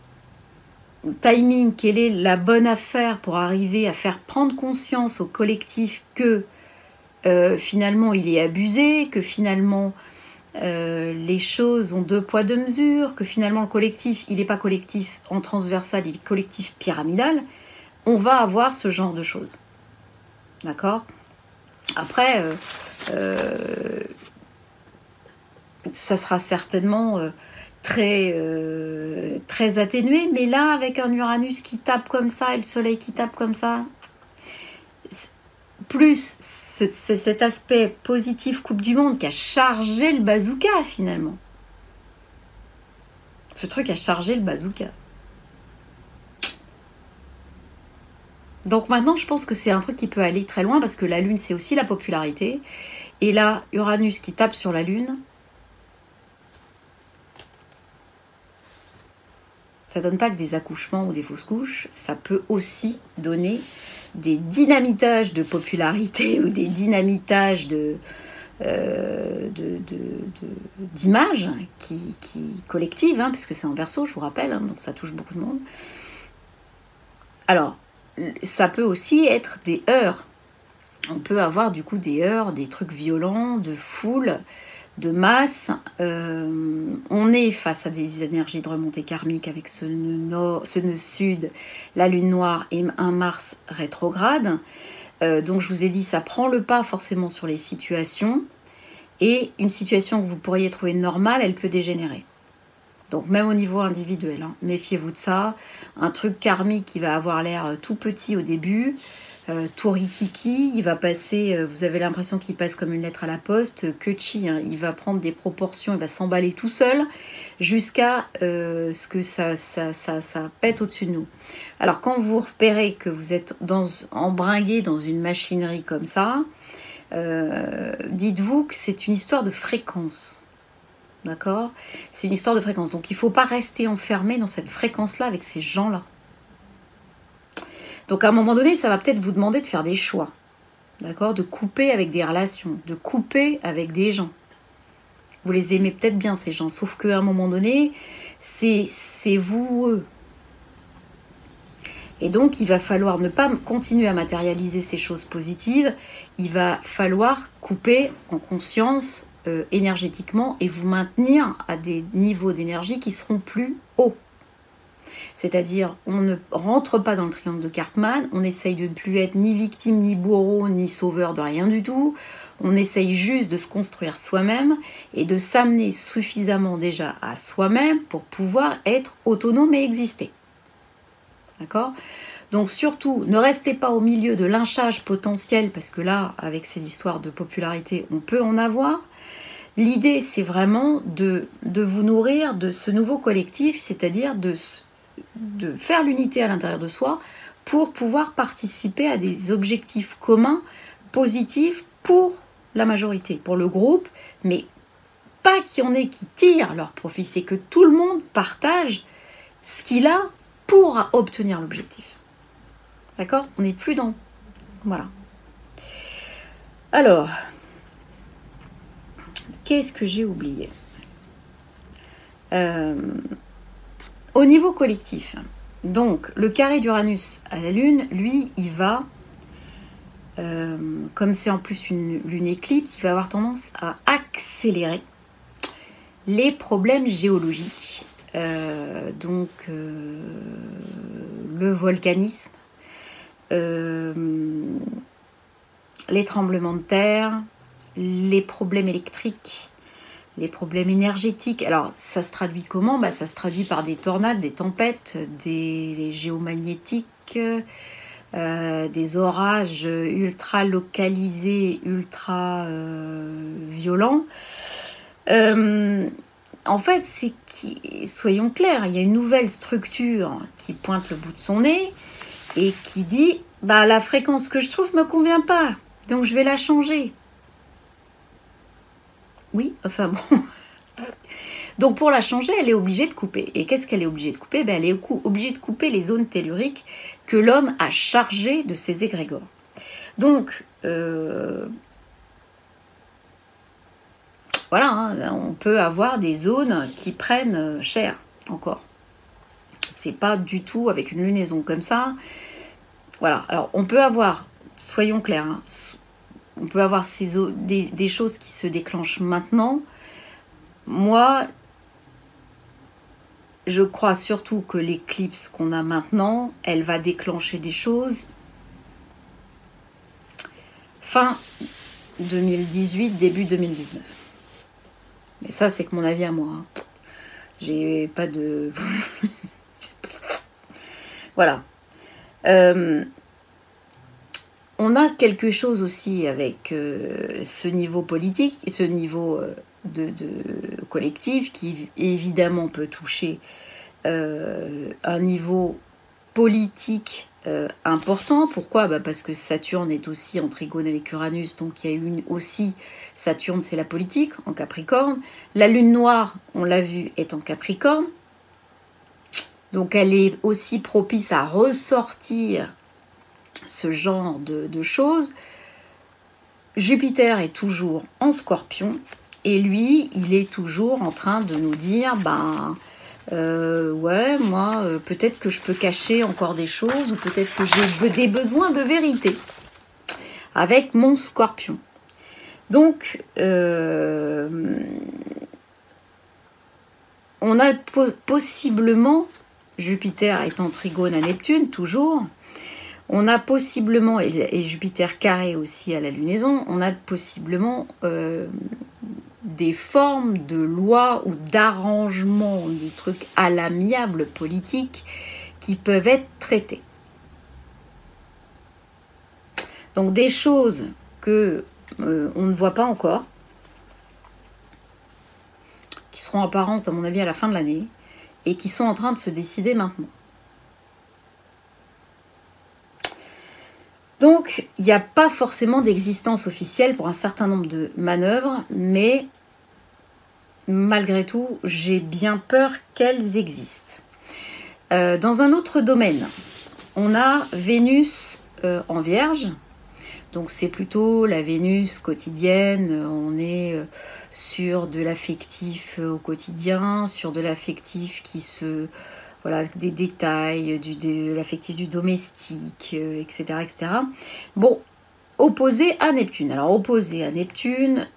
timing, quelle est la bonne affaire pour arriver à faire prendre conscience au collectif que finalement il est abusé, que finalement les choses ont 2 poids 2 mesures, que finalement le collectif, il n'est pas collectif en transversal, il est collectif pyramidal, on va avoir ce genre de choses. D'accord ? Après, ça sera certainement très atténué, mais là, avec un Uranus qui tape comme ça et le Soleil qui tape comme ça, plus cet aspect positif Coupe du Monde qui a chargé le bazooka, finalement. Ce truc a chargé le bazooka. Donc maintenant, je pense que c'est un truc qui peut aller très loin, parce que la Lune, c'est aussi la popularité. Et là, Uranus qui tape sur la Lune, ça donne pas que des accouchements ou des fausses couches, ça peut aussi donner des dynamitages de popularité ou des dynamitages d'images qui collectives, hein, puisque c'est en Verseau, je vous rappelle, hein, donc ça touche beaucoup de monde. Alors, ça peut aussi être des heurts. On peut avoir du coup des heurts, des trucs violents, de foule, de masse. On est face à des énergies de remontée karmique avec ce nœud sud, la lune noire et un Mars rétrograde. Donc je vous ai dit, ça prend le pas forcément sur les situations, et une situation que vous pourriez trouver normale, elle peut dégénérer. Donc même au niveau individuel, hein, méfiez-vous de ça. Un truc karmique qui va avoir l'air tout petit au début, tout rikiki, il va passer, vous avez l'impression qu'il passe comme une lettre à la poste, que chi, hein, il va prendre des proportions, il va s'emballer tout seul jusqu'à ce que ça pète au-dessus de nous. Alors quand vous repérez que vous êtes embringué dans une machinerie comme ça, dites-vous que c'est une histoire de fréquence. D'accord ? C'est une histoire de fréquence. Donc il ne faut pas rester enfermé dans cette fréquence-là avec ces gens-là. Donc à un moment donné, ça va peut-être vous demander de faire des choix. D'accord ? De couper avec des relations, de couper avec des gens. Vous les aimez peut-être bien, ces gens, sauf qu'à un moment donné, c'est vous, eux. Et donc, il va falloir ne pas continuer à matérialiser ces choses positives. Il va falloir couper en conscience énergétiquement et vous maintenir à des niveaux d'énergie qui seront plus hauts. C'est-à-dire, on ne rentre pas dans le triangle de Karpman, on essaye de ne plus être ni victime, ni bourreau, ni sauveur de rien du tout. On essaye juste de se construire soi-même et de s'amener suffisamment déjà à soi-même pour pouvoir être autonome et exister. D'accord ? Donc surtout, ne restez pas au milieu de lynchage potentiel, parce que là, avec ces histoires de popularité, on peut en avoir. L'idée, c'est vraiment de vous nourrir de ce nouveau collectif, c'est-à-dire de faire l'unité à l'intérieur de soi pour pouvoir participer à des objectifs communs, positifs pour la majorité, pour le groupe, mais pas qu'il y en ait qui tirent leur profit, c'est que tout le monde partage ce qu'il a pour obtenir l'objectif. D'accord? On n'est plus dans... Voilà. Alors, qu'est-ce que j'ai oublié? Au niveau collectif, donc le carré d'Uranus à la Lune, lui, il va, comme c'est en plus une lune éclipse, il va avoir tendance à accélérer les problèmes géologiques. Donc le volcanisme, les tremblements de terre, les problèmes électriques, les problèmes énergétiques. Alors, ça se traduit comment? Ça se traduit par des tornades, des tempêtes, des géomagnétiques, des orages ultra localisés, ultra violents. En fait, soyons clairs, il y a une nouvelle structure qui pointe le bout de son nez et qui dit la fréquence que je trouve ne me convient pas, donc je vais la changer. Oui, enfin bon. Donc pour la changer, elle est obligée de couper. Et qu'est-ce qu'elle est obligée de couper? Elle est obligée de couper les zones telluriques que l'homme a chargées de ses égrégores. Donc, voilà, on peut avoir des zones qui prennent cher encore. C'est pas du tout avec une lunaison comme ça. Voilà, alors on peut avoir, soyons clairs, on peut avoir des choses qui se déclenchent maintenant. Moi, je crois surtout que l'éclipse qu'on a maintenant, elle va déclencher des choses fin 2018, début 2019. Mais ça, c'est que mon avis à moi. J'ai pas de... Voilà. On a quelque chose aussi avec ce niveau politique et ce niveau de collectif qui évidemment peut toucher un niveau politique important. Pourquoi? Parce que Saturne est aussi en trigone avec Uranus, donc il y a aussi Saturne, c'est la politique, en Capricorne. La Lune noire, on l'a vu, est en Capricorne. Donc elle est aussi propice à ressortir ce genre de choses. Jupiter est toujours en Scorpion et lui, il est toujours en train de nous dire ouais, moi, peut-être que je peux cacher encore des choses ou peut-être que j'ai des besoins de vérité avec mon Scorpion. Donc, on a possiblement, Jupiter est en trigone à Neptune, toujours. On a possiblement, et Jupiter carré aussi à la lunaison, on a possiblement des formes de lois ou d'arrangements, de trucs à l'amiable politique qui peuvent être traitées. Donc des choses que on ne voit pas encore, qui seront apparentes à mon avis à la fin de l'année, et qui sont en train de se décider maintenant. Donc, il n'y a pas forcément d'existence officielle pour un certain nombre de manœuvres, mais malgré tout, j'ai bien peur qu'elles existent. Dans un autre domaine, on a Vénus en Vierge, donc c'est plutôt la Vénus quotidienne, on est sur de l'affectif au quotidien, sur de l'affectif qui se... Voilà, des détails, de l'affectif du domestique, etc., etc. Bon, opposé à Neptune. Alors, opposé à Neptune,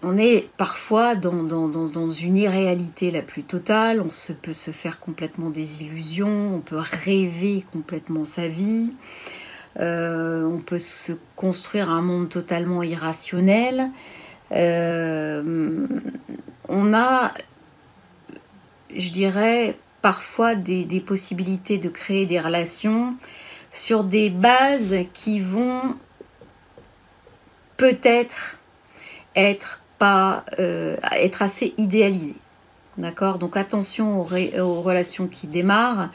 on est parfois dans une irréalité la plus totale. Peut se faire complètement des illusions, on peut rêver complètement sa vie. On peut se construire un monde totalement irrationnel. On a, je dirais, parfois des possibilités de créer des relations sur des bases qui vont peut-être être assez idéalisées. D'accord? Donc attention aux relations qui démarrent,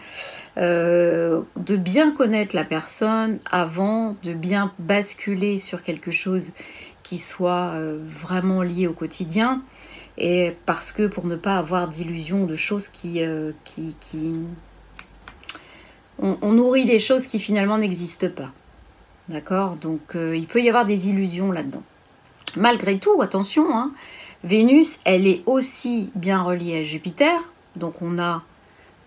de bien connaître la personne avant de bien basculer sur quelque chose qui soit vraiment lié au quotidien, et parce que pour ne pas avoir d'illusions, de choses on nourrit des choses qui finalement n'existent pas. D'accord? Donc il peut y avoir des illusions là-dedans. Malgré tout, attention, hein, Vénus, elle est aussi bien reliée à Jupiter. Donc on a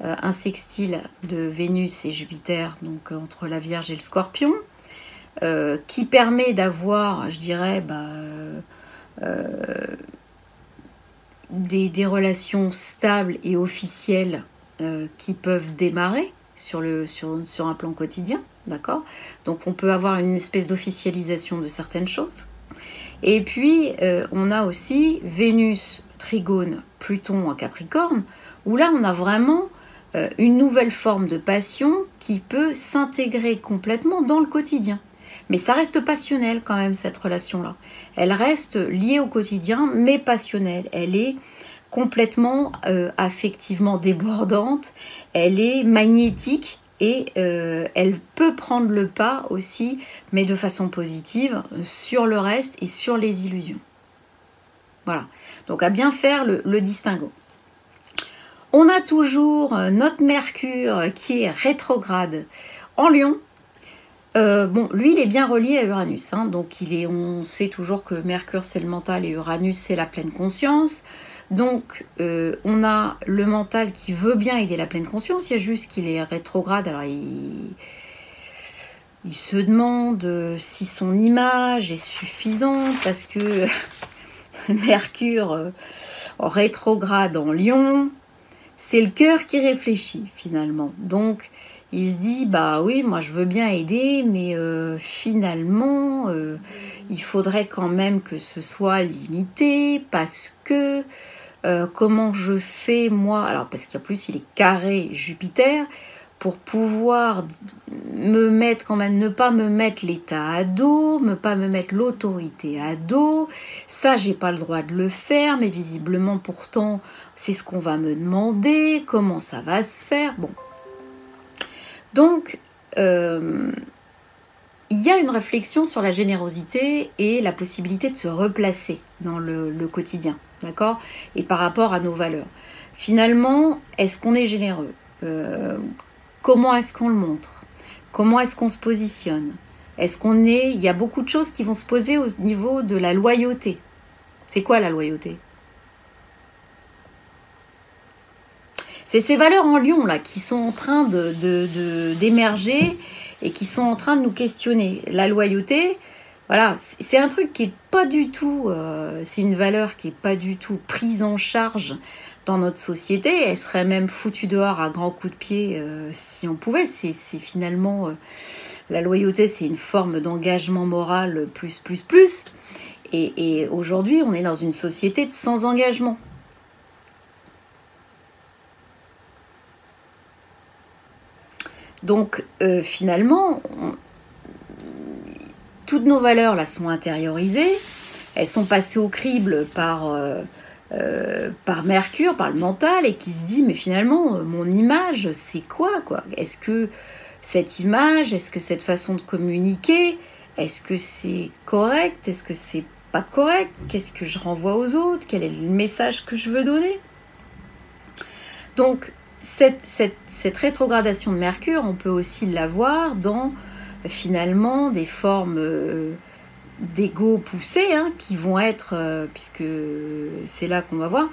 un sextile de Vénus et Jupiter, donc entre la Vierge et le Scorpion, qui permet d'avoir, je dirais, des relations stables et officielles qui peuvent démarrer sur un plan quotidien. D'accord? Donc on peut avoir une espèce d'officialisation de certaines choses. Et puis, on a aussi Vénus, Trigone, Pluton en Capricorne, où là, on a vraiment une nouvelle forme de passion qui peut s'intégrer complètement dans le quotidien. Mais ça reste passionnel quand même, cette relation-là. Elle reste liée au quotidien, mais passionnelle. Elle est complètement affectivement débordante, elle est magnétique, et elle peut prendre le pas aussi, mais de façon positive, sur le reste et sur les illusions. Voilà. Donc à bien faire le distinguo. On a toujours notre Mercure qui est rétrograde en Lion. Bon, lui, il est bien relié à Uranus. Hein, donc on sait toujours que Mercure, c'est le mental et Uranus, c'est la pleine conscience. Donc, on a le mental qui veut bien aider la pleine conscience, il y a juste qu'il est rétrograde, alors il se demande si son image est suffisante, parce que Mercure en rétrograde en Lion, c'est le cœur qui réfléchit finalement. Donc, il se dit, bah oui, moi je veux bien aider, mais finalement, il faudrait quand même que ce soit limité, parce que comment je fais moi, alors parce qu'en plus il est carré Jupiter, pour pouvoir me mettre quand même, ne pas me mettre l'État à dos, ne pas me mettre l'autorité à dos, ça j'ai pas le droit de le faire, mais visiblement pourtant c'est ce qu'on va me demander, comment ça va se faire, bon. Donc il y a une réflexion sur la générosité et la possibilité de se replacer dans le quotidien, d'accord? Et par rapport à nos valeurs. Finalement, est-ce qu'on est généreux? Comment est-ce qu'on le montre? Comment est-ce qu'on se positionne? Est-ce qu'on est... Il y a beaucoup de choses qui vont se poser au niveau de la loyauté. C'est quoi la loyauté? C'est ces valeurs en Lion là qui sont en train d'émerger et qui sont en train de nous questionner. La loyauté, voilà, c'est un truc qui est pas du tout, c'est une valeur qui est pas du tout prise en charge dans notre société. Elle serait même foutue dehors à grands coups de pied si on pouvait. C'est finalement la loyauté, c'est une forme d'engagement moral plus. Et aujourd'hui, on est dans une société de sans engagement. Donc finalement, toutes nos valeurs là sont intériorisées, elles sont passées au crible par Mercure, par le mental, et qui se dit mais finalement mon image c'est quoi? Est-ce que cette image, est-ce que cette façon de communiquer, est-ce que c'est correct? Est-ce que c'est pas correct? Qu'est-ce que je renvoie aux autres? Quel est le message que je veux donner? Donc cette rétrogradation de Mercure, on peut aussi l'avoir dans finalement des formes d'ego poussé, hein, qui vont être, puisque c'est là qu'on va voir,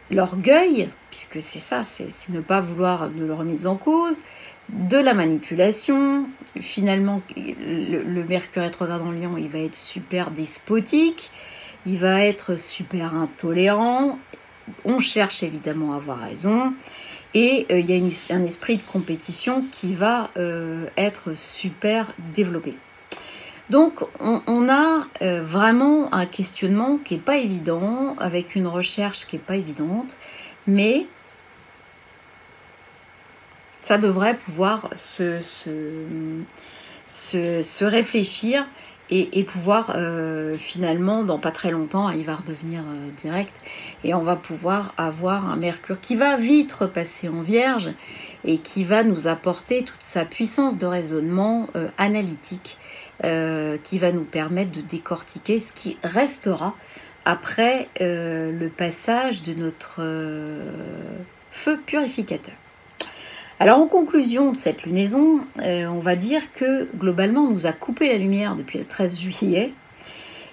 l'orgueil, puisque c'est ça, c'est ne pas vouloir de la remise en cause, de la manipulation. Finalement, le Mercure rétrograde en Lion, il va être super despotique, il va être super intolérant, on cherche évidemment à avoir raison, et il y a un esprit de compétition qui va être super développé. Donc on a vraiment un questionnement qui n'est pas évident, avec une recherche qui n'est pas évidente, mais Ça devrait pouvoir se réfléchir et pouvoir finalement, dans pas très longtemps, il va redevenir direct et on va pouvoir avoir un Mercure qui va vite repasser en Vierge et qui va nous apporter toute sa puissance de raisonnement analytique qui va nous permettre de décortiquer ce qui restera après le passage de notre feu purificateur. Alors en conclusion de cette lunaison, on va dire que globalement on nous a coupé la lumière depuis le 13 juillet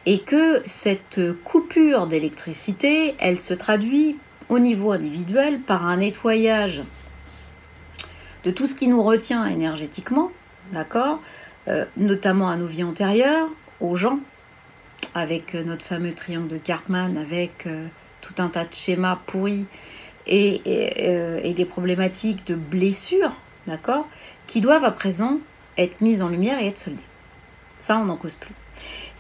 et que cette coupure d'électricité, elle se traduit au niveau individuel par un nettoyage de tout ce qui nous retient énergétiquement, d'accord, notamment à nos vies antérieures, aux gens, avec notre fameux triangle de Karpman, avec tout un tas de schémas pourris et des problématiques de blessures, d'accord, qui doivent à présent être mises en lumière et être soldées. Ça, on n'en cause plus.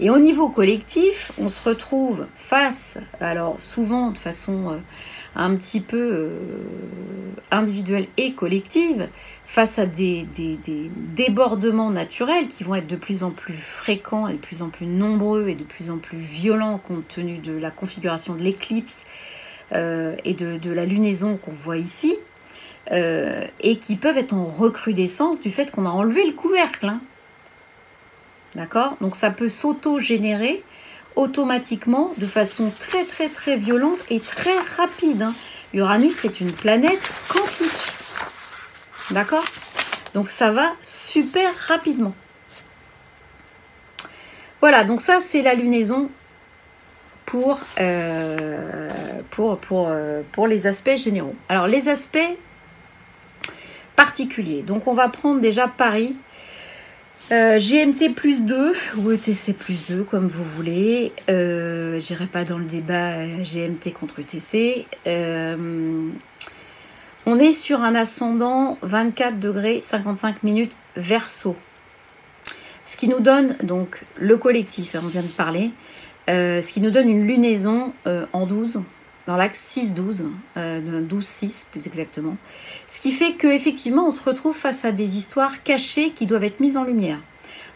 Et au niveau collectif, on se retrouve face, alors souvent de façon un petit peu individuelle et collective, face à des débordements naturels qui vont être de plus en plus fréquents et de plus en plus nombreux et de plus en plus violents compte tenu de la configuration de l'éclipse et de la lunaison qu'on voit ici, et qui peuvent être en recrudescence du fait qu'on a enlevé le couvercle. Hein. D'accord ? Donc ça peut s'auto-générer automatiquement de façon très très très violente et très rapide. Hein. Uranus, c'est une planète quantique. D'accord ? Donc ça va super rapidement. Voilà, donc ça c'est la lunaison pour les aspects généraux. Alors les aspects particuliers. Donc on va prendre déjà Paris. GMT plus 2 ou ETC plus 2 comme vous voulez. J'irai pas dans le débat GMT contre ETC. On est sur un ascendant 24 degrés 55 minutes Verseau. Ce qui nous donne donc le collectif, on vient de parler, ce qui nous donne une lunaison en 12, dans l'axe 6-12, 12-6 plus exactement. Ce qui fait qu'effectivement on se retrouve face à des histoires cachées qui doivent être mises en lumière.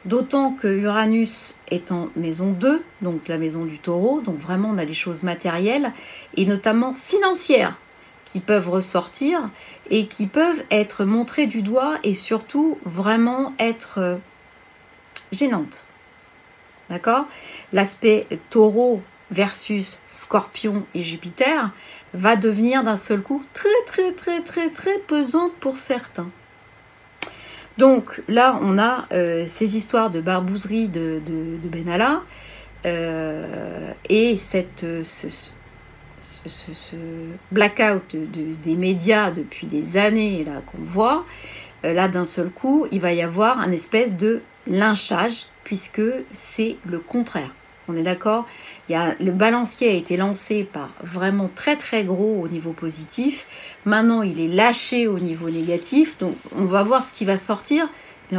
D'autant que Uranus est en maison 2, donc la maison du taureau, donc vraiment on a des choses matérielles et notamment financières qui peuvent ressortir et qui peuvent être montrées du doigt et surtout vraiment être gênantes. D'accord ? L'aspect taureau versus Scorpion et Jupiter va devenir d'un seul coup très très très très très pesante pour certains. Donc là on a ces histoires de barbouzerie de Benalla et ce blackout des médias depuis des années là qu'on voit, là d'un seul coup il va y avoir un espèce de lynchage puisque c'est le contraire. On est d'accord ? Le balancier a été lancé par vraiment très très gros au niveau positif. Maintenant, il est lâché au niveau négatif. Donc, on va voir ce qui va sortir. Mais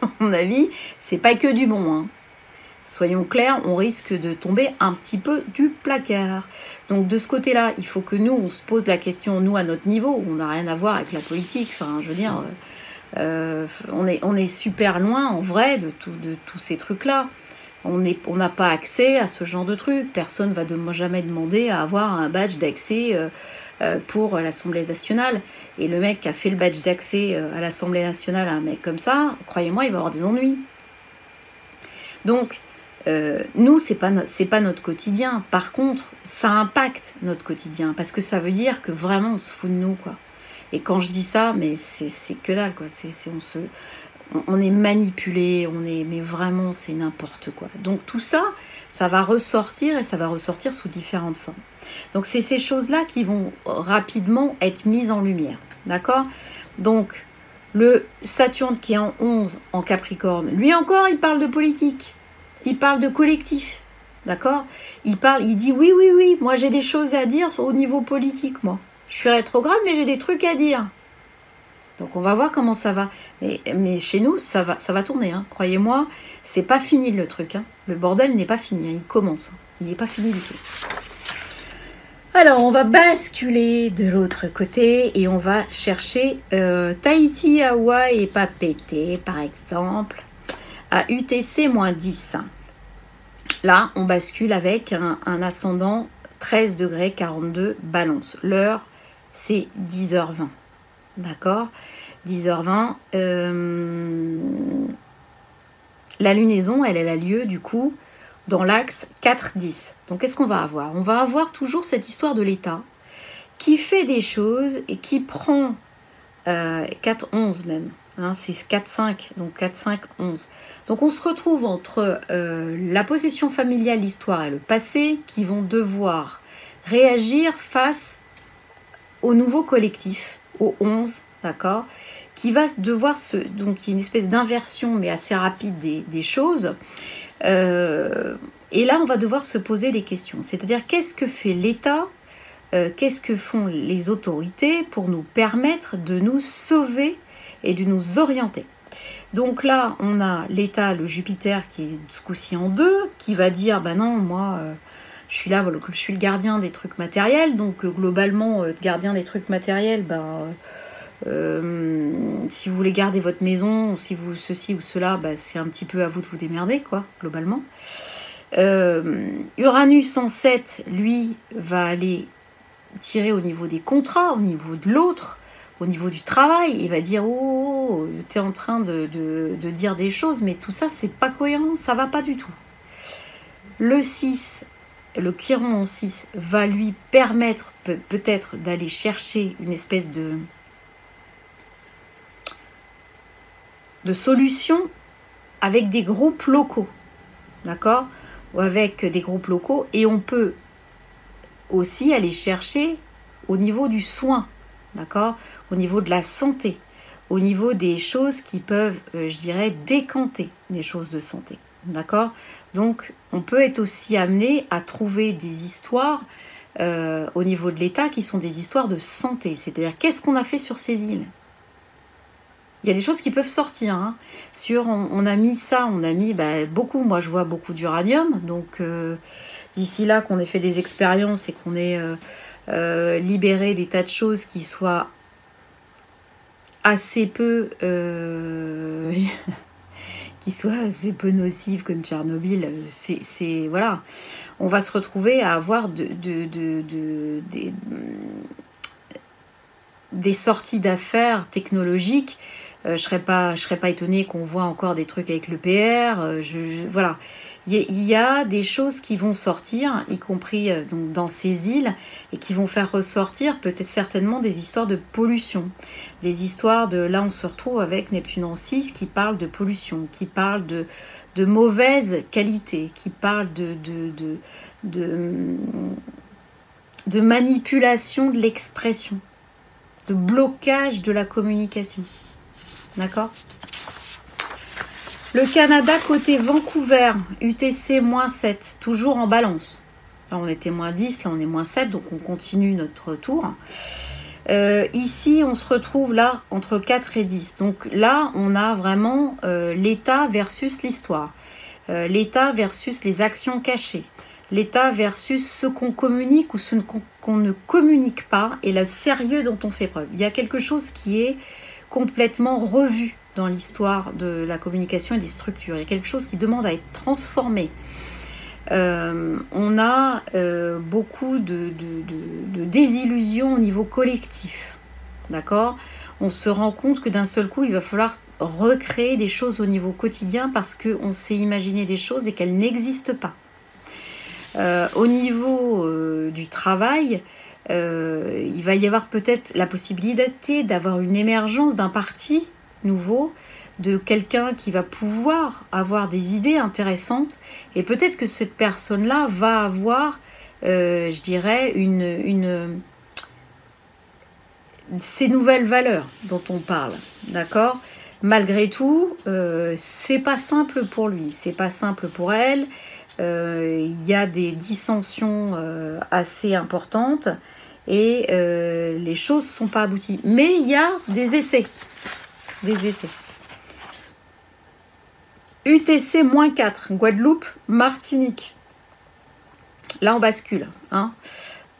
à mon avis, c'est pas que du bon. Hein. Soyons clairs, on risque de tomber un petit peu du placard. Donc, de ce côté-là, il faut que nous, on se pose la question, nous, à notre niveau. On n'a rien à voir avec la politique. Enfin, je veux dire, on est super loin, en vrai, de tous ces trucs-là. On n'a pas accès à ce genre de truc. Personne ne va jamais demander à avoir un badge d'accès pour l'Assemblée nationale. Et le mec qui a fait le badge d'accès à l'Assemblée nationale à un mec comme ça, croyez-moi, il va avoir des ennuis. Donc, nous, c'est pas notre quotidien. Par contre, ça impacte notre quotidien parce que ça veut dire que vraiment, on se fout de nous, quoi. Et quand je dis ça, mais c'est que dalle, quoi. On est manipulé, mais vraiment c'est n'importe quoi. Donc tout ça, ça va ressortir et ça va ressortir sous différentes formes. Donc c'est ces choses-là qui vont rapidement être mises en lumière, d'accord ? Donc le Saturne qui est en 11 en Capricorne, lui encore il parle de politique, il parle de collectif, d'accord ? Il dit oui, moi j'ai des choses à dire au niveau politique, moi. Je suis rétrograde mais j'ai des trucs à dire. Donc on va voir comment ça va. Mais chez nous, ça va tourner. Hein. Croyez-moi, c'est pas fini le truc. Hein. Le bordel n'est pas fini. Hein. Il commence. Il n'est pas fini du tout. Alors, on va basculer de l'autre côté et on va chercher Tahiti, Hawaï et Papeete, par exemple, à UTC-10. Là, on bascule avec un ascendant 13 degrés 42 balance. L'heure, c'est 10h20. D'accord? 10h20. La lunaison, elle a lieu, du coup, dans l'axe 4-10. Donc, qu'est-ce qu'on va avoir? On va avoir toujours cette histoire de l'État qui fait des choses et qui prend 4-11 même. Hein, c'est 4-5, donc 4-5-11. Donc, on se retrouve entre la possession familiale, l'histoire et le passé qui vont devoir réagir face au nouveau collectif, au 11, d'accord, qui va devoir donc il y a une espèce d'inversion, mais assez rapide des choses. Et là, on va devoir se poser des questions. C'est-à-dire, qu'est-ce que fait l'État? Qu'est-ce que font les autorités pour nous permettre de nous sauver et de nous orienter? Donc là, on a l'État, le Jupiter, qui est ce coup-ci en 2, qui va dire, ben non, moi, je suis là, je suis le gardien des trucs matériels, donc globalement, gardien des trucs matériels, si vous voulez garder votre maison, si vous ceci ou cela, c'est un petit peu à vous de vous démerder, quoi, globalement. Uranus en 7, lui, va aller tirer au niveau des contrats, au niveau de l'autre, au niveau du travail. Il va dire, oh, tu es en train de dire des choses, mais tout ça, c'est pas cohérent, ça va pas du tout. Le 6, le Chiron en 6, va lui permettre peut-être d'aller chercher une espèce de solution avec des groupes locaux, d'accord, ou avec des groupes locaux, et on peut aussi aller chercher au niveau du soin, d'accord, au niveau de la santé, au niveau des choses qui peuvent, je dirais, décanter des choses de santé, d'accord. Donc, on peut être aussi amené à trouver des histoires au niveau de l'État qui sont des histoires de santé, c'est-à-dire qu'est-ce qu'on a fait sur ces îles. Il y a des choses qui peuvent sortir. Hein. On a mis ça, on a mis beaucoup. Moi, je vois beaucoup d'uranium. Donc, d'ici là, qu'on ait fait des expériences et qu'on ait libéré des tas de choses qui soient assez peu, qui soient assez peu nocives comme Tchernobyl, voilà. On va se retrouver à avoir des sorties d'affaires technologiques. Je serais pas étonnée qu'on voit encore des trucs avec le PR. Voilà, il y a des choses qui vont sortir, y compris donc dans ces îles, et qui vont faire ressortir peut-être certainement des histoires de pollution, des histoires de là on se retrouve avec Neptune en 6 qui parle de pollution, qui parle de mauvaise qualité, qui parle de manipulation de l'expression, de blocage de la communication. D'accord? Le Canada côté Vancouver, UTC-7, toujours en balance. Là, on était -10, là, on est -7, donc on continue notre tour. Ici, on se retrouve là entre 4 et 10. Donc là, on a vraiment l'État versus l'histoire. L'État versus les actions cachées. L'État versus ce qu'on communique ou ce qu'on ne communique pas et le sérieux dont on fait preuve. Il y a quelque chose qui est complètement revu dans l'histoire de la communication et des structures. Il y a quelque chose qui demande à être transformé. On a beaucoup de désillusions au niveau collectif. D'accord ? On se rend compte que d'un seul coup, il va falloir recréer des choses au niveau quotidien parce qu'on s'est imaginé des choses et qu'elles n'existent pas. Au niveau du travail, il va y avoir peut-être la possibilité d'avoir une émergence d'un parti nouveau, de quelqu'un qui va pouvoir avoir des idées intéressantes, et peut-être que cette personne-là va avoir, je dirais, ces nouvelles valeurs dont on parle, d'accord ? Malgré tout, c'est pas simple pour lui, c'est pas simple pour elle. Il y a des dissensions assez importantes et les choses ne sont pas abouties. Mais il y a des essais. UTC-4, Guadeloupe, Martinique. Là, on bascule. Hein.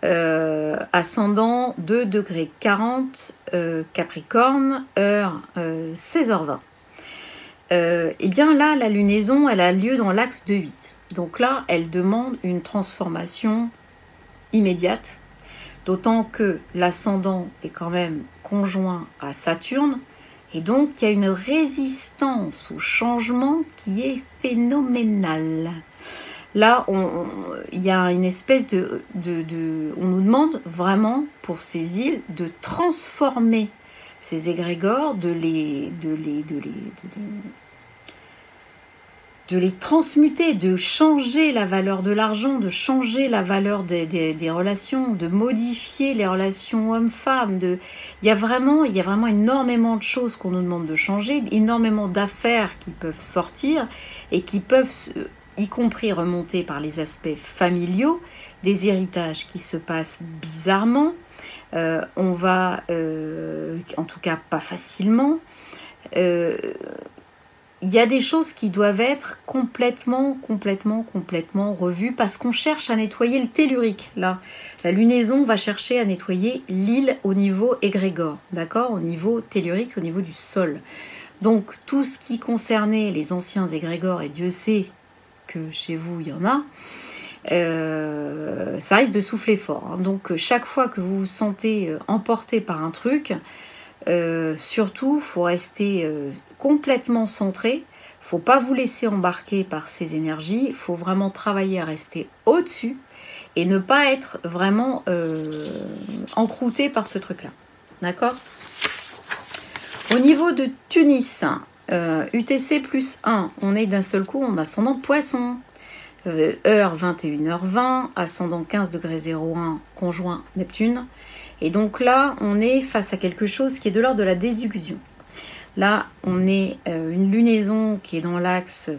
ascendant 2 degrés 40 Capricorne, heure 16h20. Et bien là, la lunaison, elle a lieu dans l'axe de 8. Donc là, elle demande une transformation immédiate, d'autant que l'ascendant est quand même conjoint à Saturne, et donc il y a une résistance au changement qui est phénoménale. Là, il y a une espèce on nous demande vraiment pour ces îles de transformer ces égrégores, de les transmuter, de changer la valeur de l'argent, de changer la valeur des relations, de modifier les relations hommes-femmes. Il y a vraiment énormément de choses qu'on nous demande de changer, énormément d'affaires qui peuvent sortir et qui peuvent, y compris remonter par les aspects familiaux, des héritages qui se passent bizarrement. On va, en tout cas pas facilement, il y a des choses qui doivent être complètement revues parce qu'on cherche à nettoyer le tellurique. Là, la lunaison va chercher à nettoyer l'île au niveau égrégore, d'accord, au niveau tellurique, au niveau du sol. Donc tout ce qui concernait les anciens égrégores, et Dieu sait que chez vous il y en a, ça risque de souffler fort. Donc chaque fois que vous vous sentez emporté par un truc, surtout il faut rester complètement centré, faut pas vous laisser embarquer par ces énergies, il faut vraiment travailler à rester au-dessus et ne pas être vraiment encrouté par ce truc là, d'accord. Au niveau de Tunis, UTC plus 1, on est d'un seul coup en ascendant Poisson. Heure 21h20, ascendant 15 degrés 01, conjoint Neptune. Et donc là, on est face à quelque chose qui est de l'ordre de la désillusion. Là, on est une lunaison qui est dans l'axe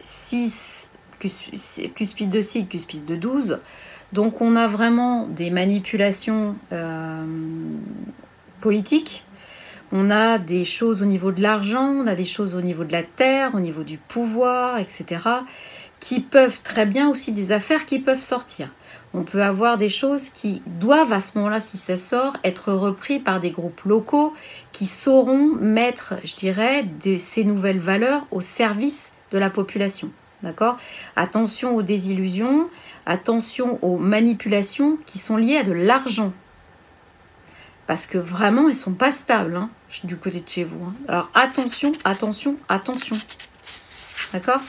6, cuspide de 6, cuspide de 12. Donc on a vraiment des manipulations politiques. On a des choses au niveau de l'argent, on a des choses au niveau de la terre, au niveau du pouvoir, etc. qui peuvent très bien aussi, des affaires qui peuvent sortir. On peut avoir des choses qui doivent à ce moment-là, si ça sort, être repris par des groupes locaux qui sauront mettre, je dirais, ces nouvelles valeurs au service de la population. D'accord ? Attention aux désillusions, attention aux manipulations qui sont liées à de l'argent. Parce que vraiment, elles ne sont pas stables hein, du côté de chez vous. Hein. Alors attention, attention, attention. D'accord ?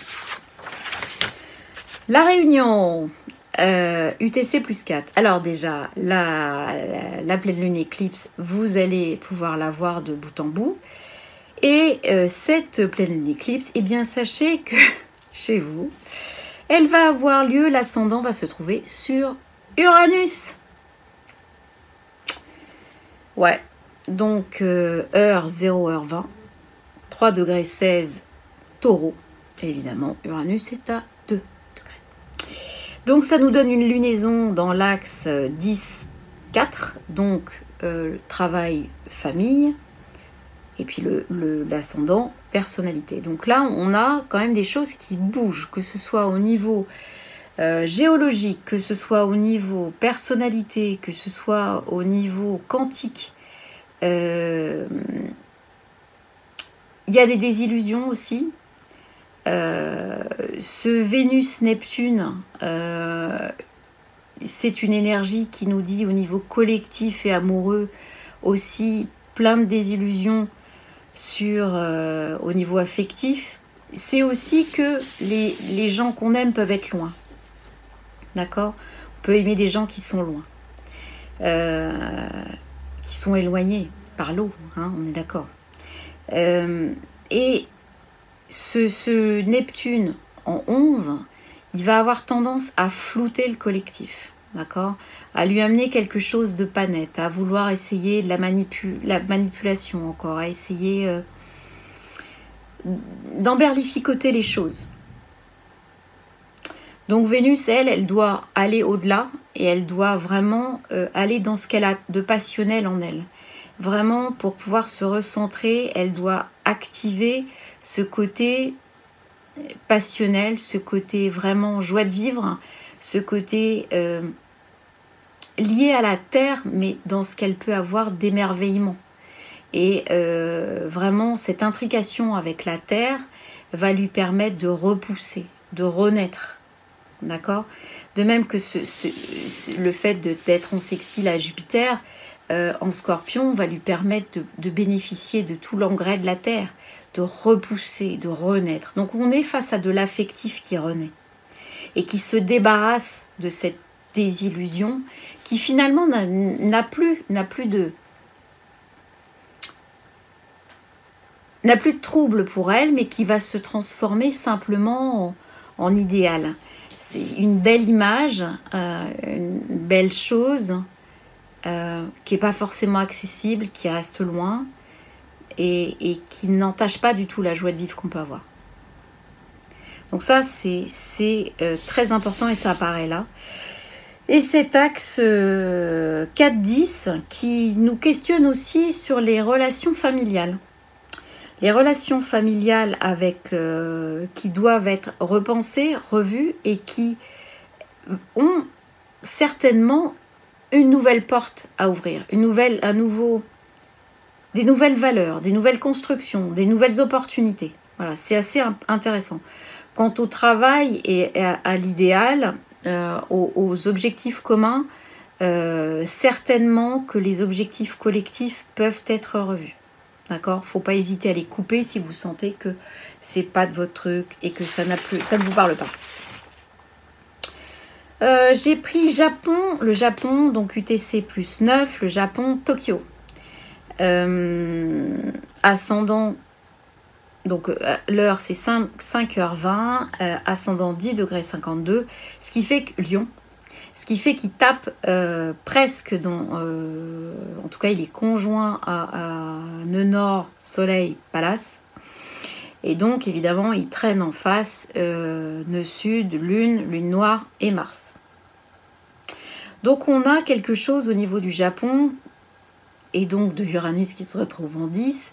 La Réunion, UTC plus 4. Alors déjà, la pleine lune éclipse, vous allez pouvoir la voir de bout en bout. Et cette pleine lune éclipse, eh bien sachez que chez vous, elle va avoir lieu, l'ascendant va se trouver sur Uranus. Ouais, donc heure 0h20, 3 degrés 16, Taureau. Et évidemment, Uranus est à 2 degrés. Donc ça nous donne une lunaison dans l'axe 10-4, donc travail, famille, et puis l'ascendant, personnalité. Donc là, on a quand même des choses qui bougent, que ce soit au niveau géologique, que ce soit au niveau personnalité, que ce soit au niveau quantique. Il y a des désillusions aussi. Ce Vénus-Neptune, c'est une énergie qui nous dit au niveau collectif et amoureux aussi plein de désillusions au niveau affectif. C'est aussi que les gens qu'on aime peuvent être loin. D'accord ? On peut aimer des gens qui sont loin, qui sont éloignés par l'eau, hein, on est d'accord. Et ce Neptune en 11, il va avoir tendance à flouter le collectif, d'accord ? À lui amener quelque chose de pas net, à vouloir essayer de la manipulation encore, à essayer d'emberlificoter les choses. Donc Vénus, elle doit aller au-delà et elle doit vraiment aller dans ce qu'elle a de passionnel en elle. Vraiment, pour pouvoir se recentrer, elle doit activer ce côté passionnel, ce côté vraiment joie de vivre, ce côté lié à la terre, mais dans ce qu'elle peut avoir d'émerveillement. Et vraiment, cette intrication avec la terre va lui permettre de repousser, de renaître. D'accord? De même que le fait d'être en sextile à Jupiter, en Scorpion, va lui permettre de bénéficier de tout l'engrais de la terre, de repousser, de renaître. Donc on est face à de l'affectif qui renaît et qui se débarrasse de cette désillusion qui finalement n'a plus de trouble pour elle, mais qui va se transformer simplement en idéal. C'est une belle image, une belle chose qui n'est pas forcément accessible, qui reste loin et qui n'entache pas du tout la joie de vivre qu'on peut avoir. Donc ça, c'est très important et ça apparaît là. Et cet axe 4-10 qui nous questionne aussi sur les relations familiales. Les relations familiales qui doivent être repensées, revues et qui ont certainement une nouvelle porte à ouvrir, des nouvelles valeurs, des nouvelles constructions, des nouvelles opportunités. Voilà, c'est assez intéressant. Quant au travail et à l'idéal, aux objectifs communs, certainement que les objectifs collectifs peuvent être revus. D'accord ? Faut pas hésiter à les couper si vous sentez que c'est pas de votre truc et que ça ne vous parle pas. J'ai pris le Japon, donc UTC plus 9, le Japon, Tokyo. Ascendant, donc l'heure c'est 5h20, ascendant 10 degrés 52, ce qui fait que Lion, ce qui fait qu'il tape presque dans... en tout cas, il est conjoint à nœud nord, soleil, Pallas. Et donc, évidemment, il traîne en face nœud sud, lune noire et Mars. Donc, on a quelque chose au niveau du Japon, et donc de Uranus qui se retrouve en 10,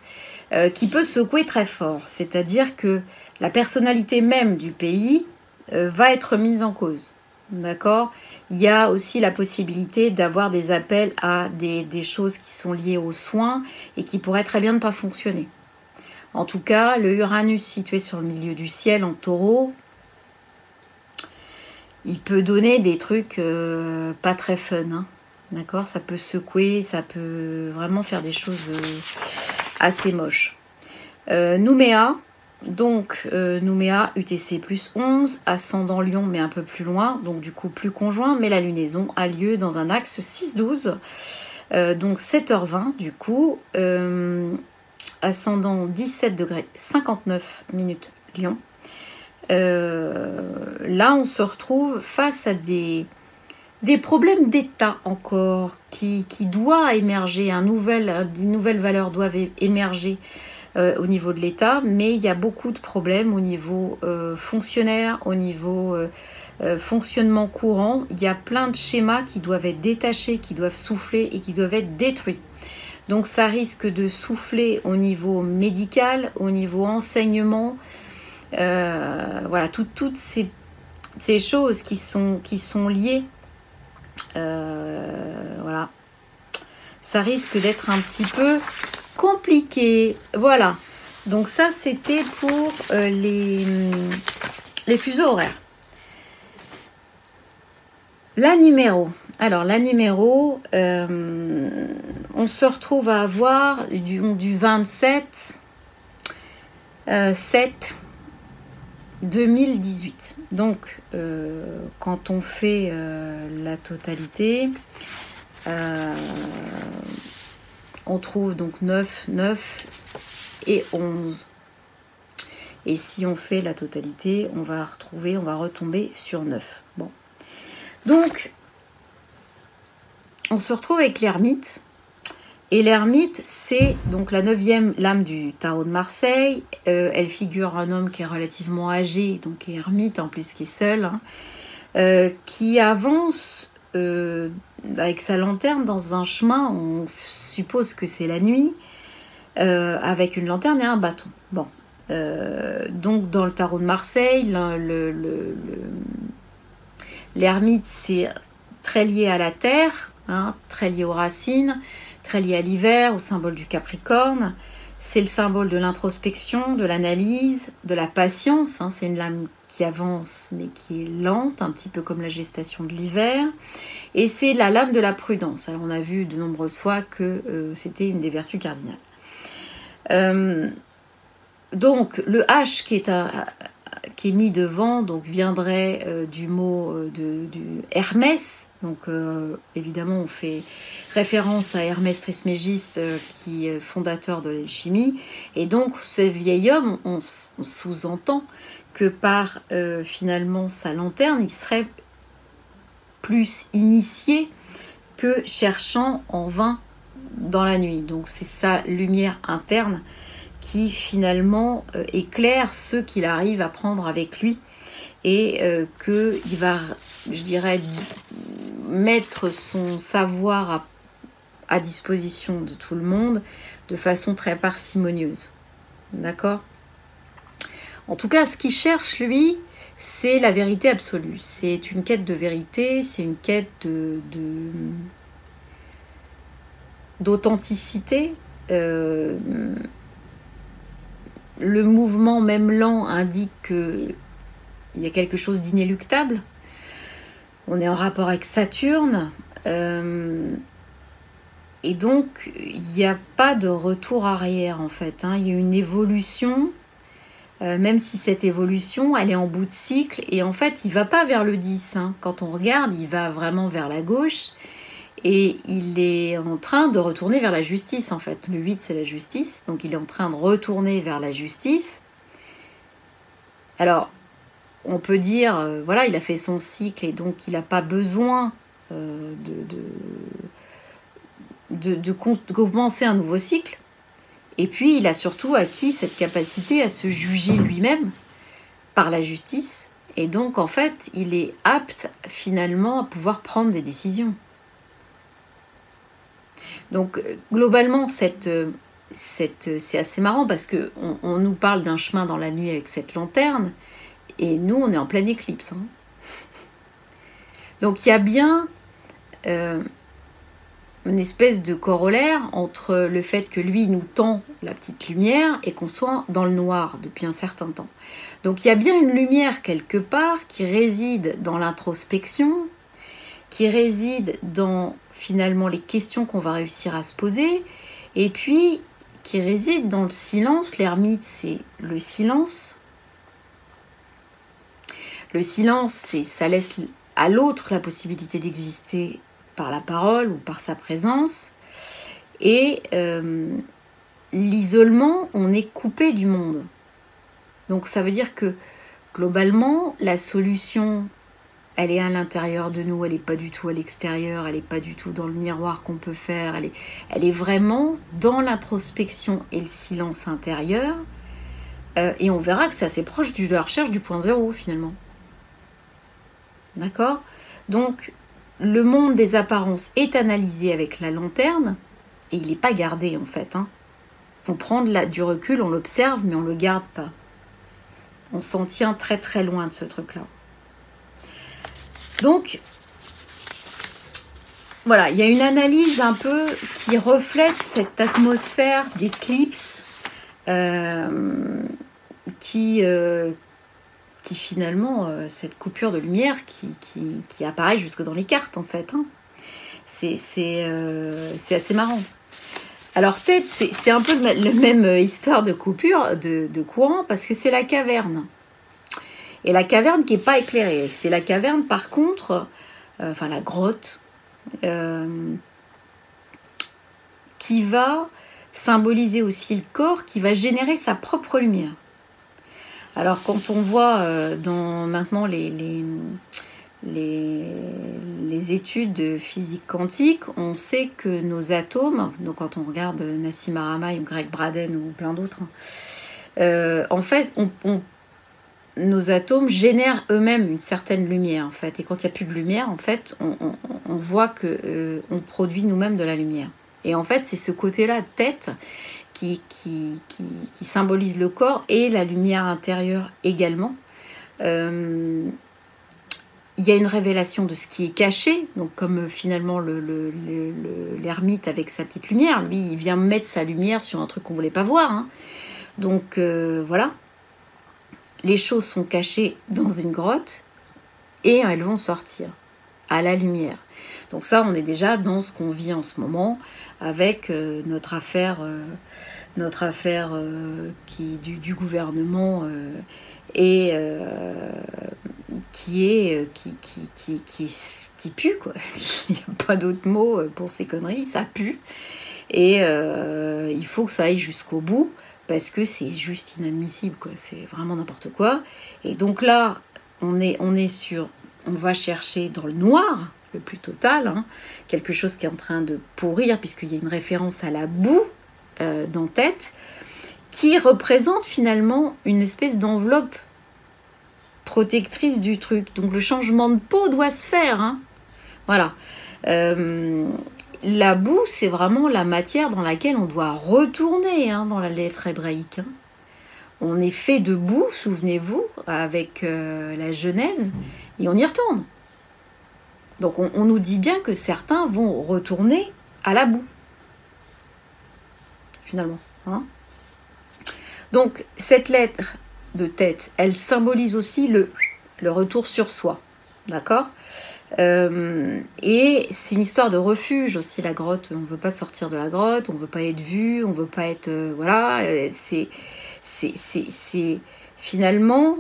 qui peut secouer très fort. C'est-à-dire que la personnalité même du pays va être mise en cause. D'accord ? Il y a aussi la possibilité d'avoir des appels à des choses qui sont liées aux soins et qui pourraient très bien ne pas fonctionner. En tout cas, le Uranus situé sur le milieu du ciel en Taureau, il peut donner des trucs pas très fun. Hein. D'accord ? Ça peut secouer, ça peut vraiment faire des choses assez moches. Nouméa. Donc, Nouméa, UTC plus 11, ascendant Lion, mais un peu plus loin, donc du coup plus conjoint, mais la lunaison a lieu dans un axe 6-12, donc 7h20 du coup, ascendant 17 degrés 59 minutes Lion. Là, on se retrouve face à des problèmes d'état encore qui doivent émerger, une nouvelle valeur doivent émerger au niveau de l'État, mais il y a beaucoup de problèmes au niveau fonctionnaire, au niveau fonctionnement courant. Il y a plein de schémas qui doivent être détachés, qui doivent souffler et qui doivent être détruits. Donc ça risque de souffler au niveau médical, au niveau enseignement, voilà, toutes ces choses qui sont liées. Voilà. Ça risque d'être un petit peu compliqué. Voilà. Donc ça, c'était pour les fuseaux horaires. La numéro. Alors, la numéro, on se retrouve à avoir du 27 7 2018. Donc, quand on fait la totalité, on trouve donc 9, 9 et 11. Et si on fait la totalité, on va retomber sur 9. Bon. Donc, on se retrouve avec l'ermite. Et l'ermite, c'est donc la 9e lame du tarot de Marseille. Elle figure un homme qui est relativement âgé, donc qui est ermite en plus, qui est seul, hein, qui avance avec sa lanterne dans un chemin, on suppose que c'est la nuit, avec une lanterne et un bâton. Bon, donc dans le tarot de Marseille, L'ermite, c'est très lié à la terre, hein, très lié aux racines, très lié à l'hiver, au symbole du Capricorne. C'est le symbole de l'introspection, de l'analyse, de la patience. Hein, c'est une lame qui avance mais qui est lente, un petit peu comme la gestation de l'hiver. Et c'est la lame de la prudence. Alors on a vu de nombreuses fois que c'était une des vertus cardinales. Donc le H qui est mis devant donc viendrait du mot du Hermès. Donc évidemment on fait référence à Hermès Trismégiste qui est fondateur de l'alchimie. Et donc ce vieil homme, on sous-entend que par finalement sa lanterne, il serait plus initié que cherchant en vain dans la nuit. Donc c'est sa lumière interne qui finalement éclaire ceux qu'il arrive à prendre avec lui et qu'il va, je dirais, mettre son savoir à disposition de tout le monde de façon très parcimonieuse. D'accord ? En tout cas, ce qu'il cherche, lui, c'est la vérité absolue. C'est une quête de vérité, c'est une quête d'authenticité. Le mouvement, même lent, indique qu'il y a quelque chose d'inéluctable. On est en rapport avec Saturne. Et donc, il n'y a pas de retour arrière, en fait. Hein. Il y a une évolution, même si cette évolution, elle est en bout de cycle. Et en fait, il ne va pas vers le 10. Hein. Quand on regarde, il va vraiment vers la gauche. Et il est en train de retourner vers la justice, en fait. Le 8, c'est la justice. Donc, il est en train de retourner vers la justice. Alors, on peut dire, voilà, il a fait son cycle et donc il n'a pas besoin de commencer un nouveau cycle. Et puis, il a surtout acquis cette capacité à se juger lui-même par la justice. Et donc, en fait, il est apte, finalement, à pouvoir prendre des décisions. Donc, globalement, c'est assez marrant parce qu'on nous parle d'un chemin dans la nuit avec cette lanterne et nous, on est en pleine éclipse. Hein. Donc, il y a bien une espèce de corollaire entre le fait que lui nous tend la petite lumière et qu'on soit dans le noir depuis un certain temps. Donc, il y a bien une lumière quelque part qui réside dans l'introspection, qui réside dans finalement les questions qu'on va réussir à se poser, et puis qui réside dans le silence. L'ermite, c'est le silence. Le silence, ça laisse à l'autre la possibilité d'exister par la parole ou par sa présence. Et l'isolement, on est coupé du monde. Donc ça veut dire que globalement, la solution, elle est à l'intérieur de nous, elle n'est pas du tout à l'extérieur, elle n'est pas du tout dans le miroir qu'on peut faire, elle est vraiment dans l'introspection et le silence intérieur. Et on verra que c'est assez proche de la recherche du point zéro finalement. D'accord ? Donc, le monde des apparences est analysé avec la lanterne et il n'est pas gardé en fait. Hein. On prend du recul, on l'observe, mais on ne le garde pas. On s'en tient très très loin de ce truc-là. Donc, voilà, il y a une analyse un peu qui reflète cette atmosphère d'éclipse qui finalement, cette coupure de lumière qui apparaît jusque dans les cartes en fait. Hein. C'est assez marrant. Alors tête, c'est un peu la même histoire de coupure, de courant, parce que c'est la caverne. Et la caverne qui n'est pas éclairée. C'est la caverne par contre, enfin la grotte, qui va symboliser aussi le corps, qui va générer sa propre lumière. Alors quand on voit dans maintenant les études de physique quantique, on sait que nos atomes, donc quand on regarde Nassim Haramein ou Greg Braden ou plein d'autres, en fait, nos atomes génèrent eux-mêmes une certaine lumière, en fait. Et quand il n'y a plus de lumière, en fait, on voit qu'on produit nous-mêmes de la lumière. Et en fait, c'est ce côté-là de tête qui symbolise le corps et la lumière intérieure également. il y a une révélation de ce qui est caché, donc comme finalement l'ermite avec sa petite lumière, lui il vient mettre sa lumière sur un truc qu'on ne voulait pas voir, hein. Donc voilà, les choses sont cachées dans une grotte et elles vont sortir à la lumière. Donc ça, on est déjà dans ce qu'on vit en ce moment avec notre affaire du gouvernement et qui pue, quoi. Il n'y a pas d'autre mot pour ces conneries, ça pue. Et il faut que ça aille jusqu'au bout parce que c'est juste inadmissible, quoi. C'est vraiment n'importe quoi. Et donc là, on va chercher dans le noir le plus total, hein, quelque chose qui est en train de pourrir puisqu'il y a une référence à la boue dans Tête qui représente finalement une espèce d'enveloppe protectrice du truc. Donc le changement de peau doit se faire, hein. Voilà. La boue, c'est vraiment la matière dans laquelle on doit retourner, hein, dans la lettre hébraïque, hein. On est fait de boue, souvenez-vous, avec la Genèse, et on y retourne. Donc on nous dit bien que certains vont retourner à la boue, finalement, hein. Donc cette lettre de Tête, elle symbolise aussi le retour sur soi, d'accord ? Et c'est une histoire de refuge aussi, la grotte. On ne veut pas sortir de la grotte, on ne veut pas être vu, on ne veut pas être... voilà, c'est finalement...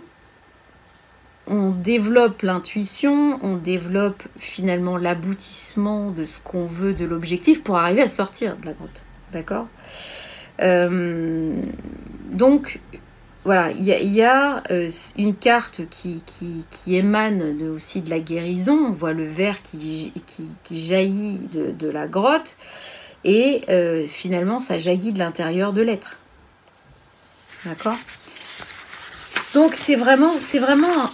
On développe l'intuition, on développe finalement l'aboutissement de ce qu'on veut, de l'objectif, pour arriver à sortir de la grotte, d'accord ? Donc, voilà, il y a une carte qui émane aussi de la guérison. On voit le verre qui jaillit de la grotte et finalement ça jaillit de l'intérieur de l'être. D'accord ? Donc c'est vraiment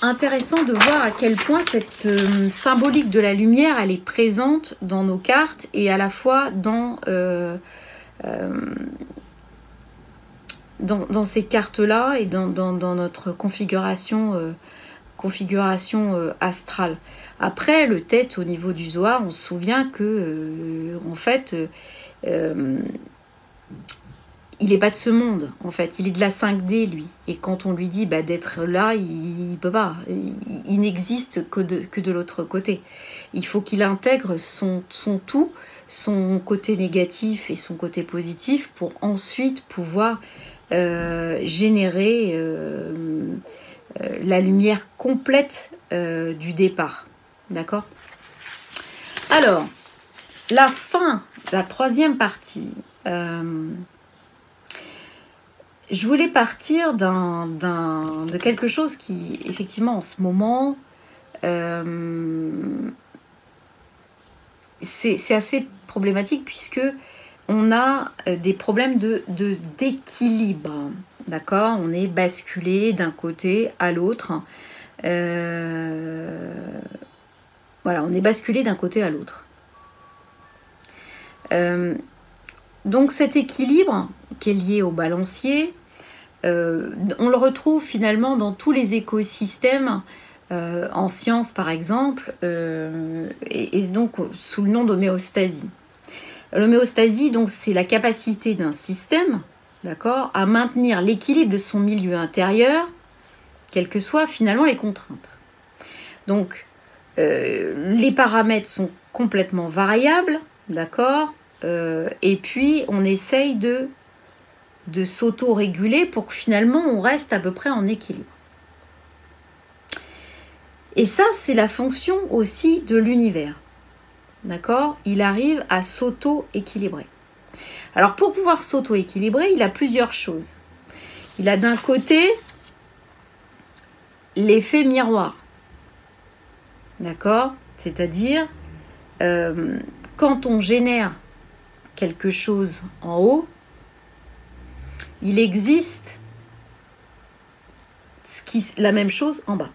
intéressant de voir à quel point cette symbolique de la lumière, elle est présente dans nos cartes et à la fois dans ces cartes-là et dans notre configuration astrale. Après, le Tête, au niveau du Zohar, on se souvient que, en fait, il n'est pas de ce monde, en fait. Il est de la 5D, lui. Et quand on lui dit d'être là, il ne peut pas. Il n'existe que de l'autre côté. Il faut qu'il intègre son tout, son côté négatif et son côté positif pour ensuite pouvoir générer la lumière complète du départ. D'accord ? Alors, la fin, la troisième partie. Je voulais partir de quelque chose qui, effectivement, en ce moment, c'est assez problématique puisque on a des problèmes d'équilibre, d'accord ? On est basculé d'un côté à l'autre. Voilà, on est basculé d'un côté à l'autre. Donc cet équilibre qui est lié au balancier, on le retrouve finalement dans tous les écosystèmes, en sciences par exemple, et donc sous le nom d'homéostasie. L'homéostasie, donc, c'est la capacité d'un système, d'accord, à maintenir l'équilibre de son milieu intérieur, quelles que soient finalement les contraintes. Donc, les paramètres sont complètement variables, d'accord, et puis on essaye de s'auto-réguler pour que finalement on reste à peu près en équilibre. Et ça, c'est la fonction aussi de l'univers. D'accord ? Il arrive à s'auto-équilibrer. Alors, pour pouvoir s'auto-équilibrer, il a plusieurs choses. Il a d'un côté l'effet miroir. D'accord ? C'est-à-dire, quand on génère quelque chose en haut, il existe la même chose en bas.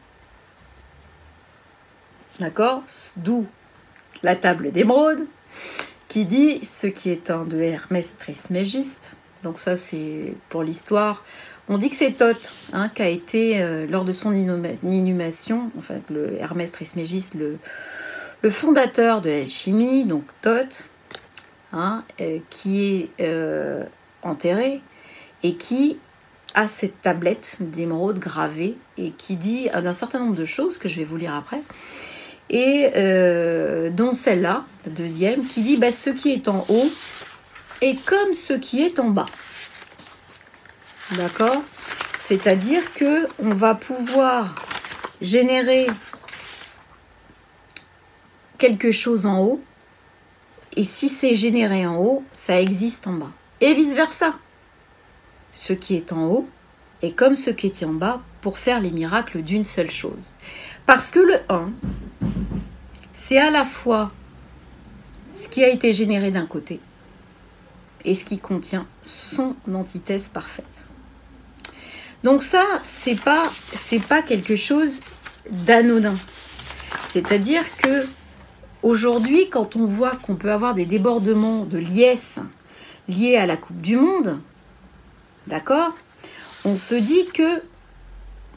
D'accord ? D'où la table d'émeraude, qui dit ce qui est un de Hermès Trismégiste. Donc ça, c'est pour l'histoire. On dit que c'est Thoth hein, qui a été, lors de son inhumation, enfin le Hermès Trismégiste, le fondateur de l'alchimie, donc Thoth, hein, qui est enterré et qui a cette tablette d'émeraude gravée et qui dit d'un certain nombre de choses que je vais vous lire après, et dont celle-là, la deuxième, qui dit ce qui est en haut est comme ce qui est en bas. D'accord ? C'est-à-dire que on va pouvoir générer quelque chose en haut, et si c'est généré en haut, ça existe en bas. Et vice-versa. Ce qui est en haut est comme ce qui est en bas pour faire les miracles d'une seule chose. Parce que le 1, c'est à la fois ce qui a été généré d'un côté et ce qui contient son antithèse parfaite. Donc ça, c'est pas quelque chose d'anodin. C'est-à-dire que aujourd'hui, quand on voit qu'on peut avoir des débordements de liesse liés à la Coupe du Monde, d'accord, on se dit que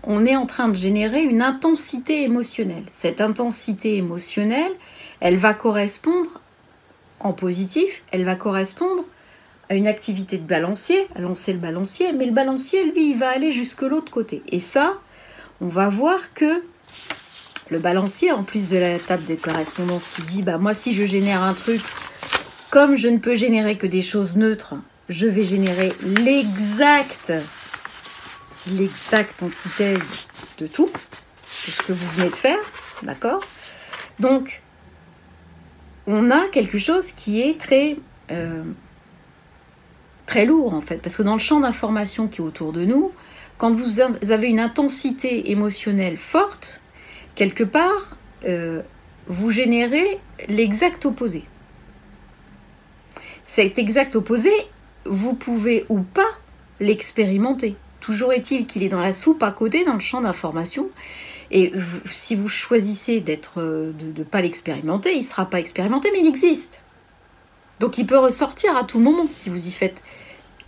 on est en train de générer une intensité émotionnelle. Cette intensité émotionnelle, elle va correspondre, en positif, elle va correspondre à une activité de balancier, à lancer le balancier, mais le balancier, lui, il va aller jusque l'autre côté. Et ça, on va voir que le balancier, en plus de la table de correspondance qui dit, moi, si je génère un truc, comme je ne peux générer que des choses neutres, je vais générer l'exacte antithèse de tout, de ce que vous venez de faire, d'accord ? Donc, on a quelque chose qui est très lourd, en fait, parce que dans le champ d'information qui est autour de nous, quand vous avez une intensité émotionnelle forte, quelque part, vous générez l'exact opposé. Cet exact opposé, vous pouvez ou pas l'expérimenter. Toujours est-il qu'il est dans la soupe à côté, dans le champ d'information. Et si vous choisissez de ne pas l'expérimenter, il ne sera pas expérimenté, mais il existe. Donc il peut ressortir à tout moment si vous y faites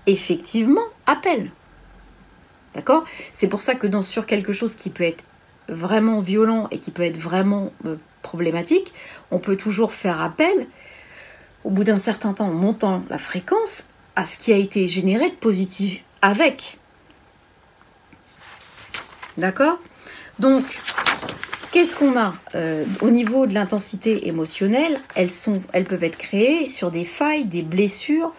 effectivement appel. D'accord ? C'est pour ça que sur quelque chose qui peut être vraiment violent et qui peut être vraiment problématique, on peut toujours faire appel, au bout d'un certain temps, en montant la fréquence, à ce qui a été généré de positif avec. D'accord ? Donc, qu'est-ce qu'on a au niveau de l'intensité émotionnelle ? Elles peuvent être créées sur des failles, des blessures,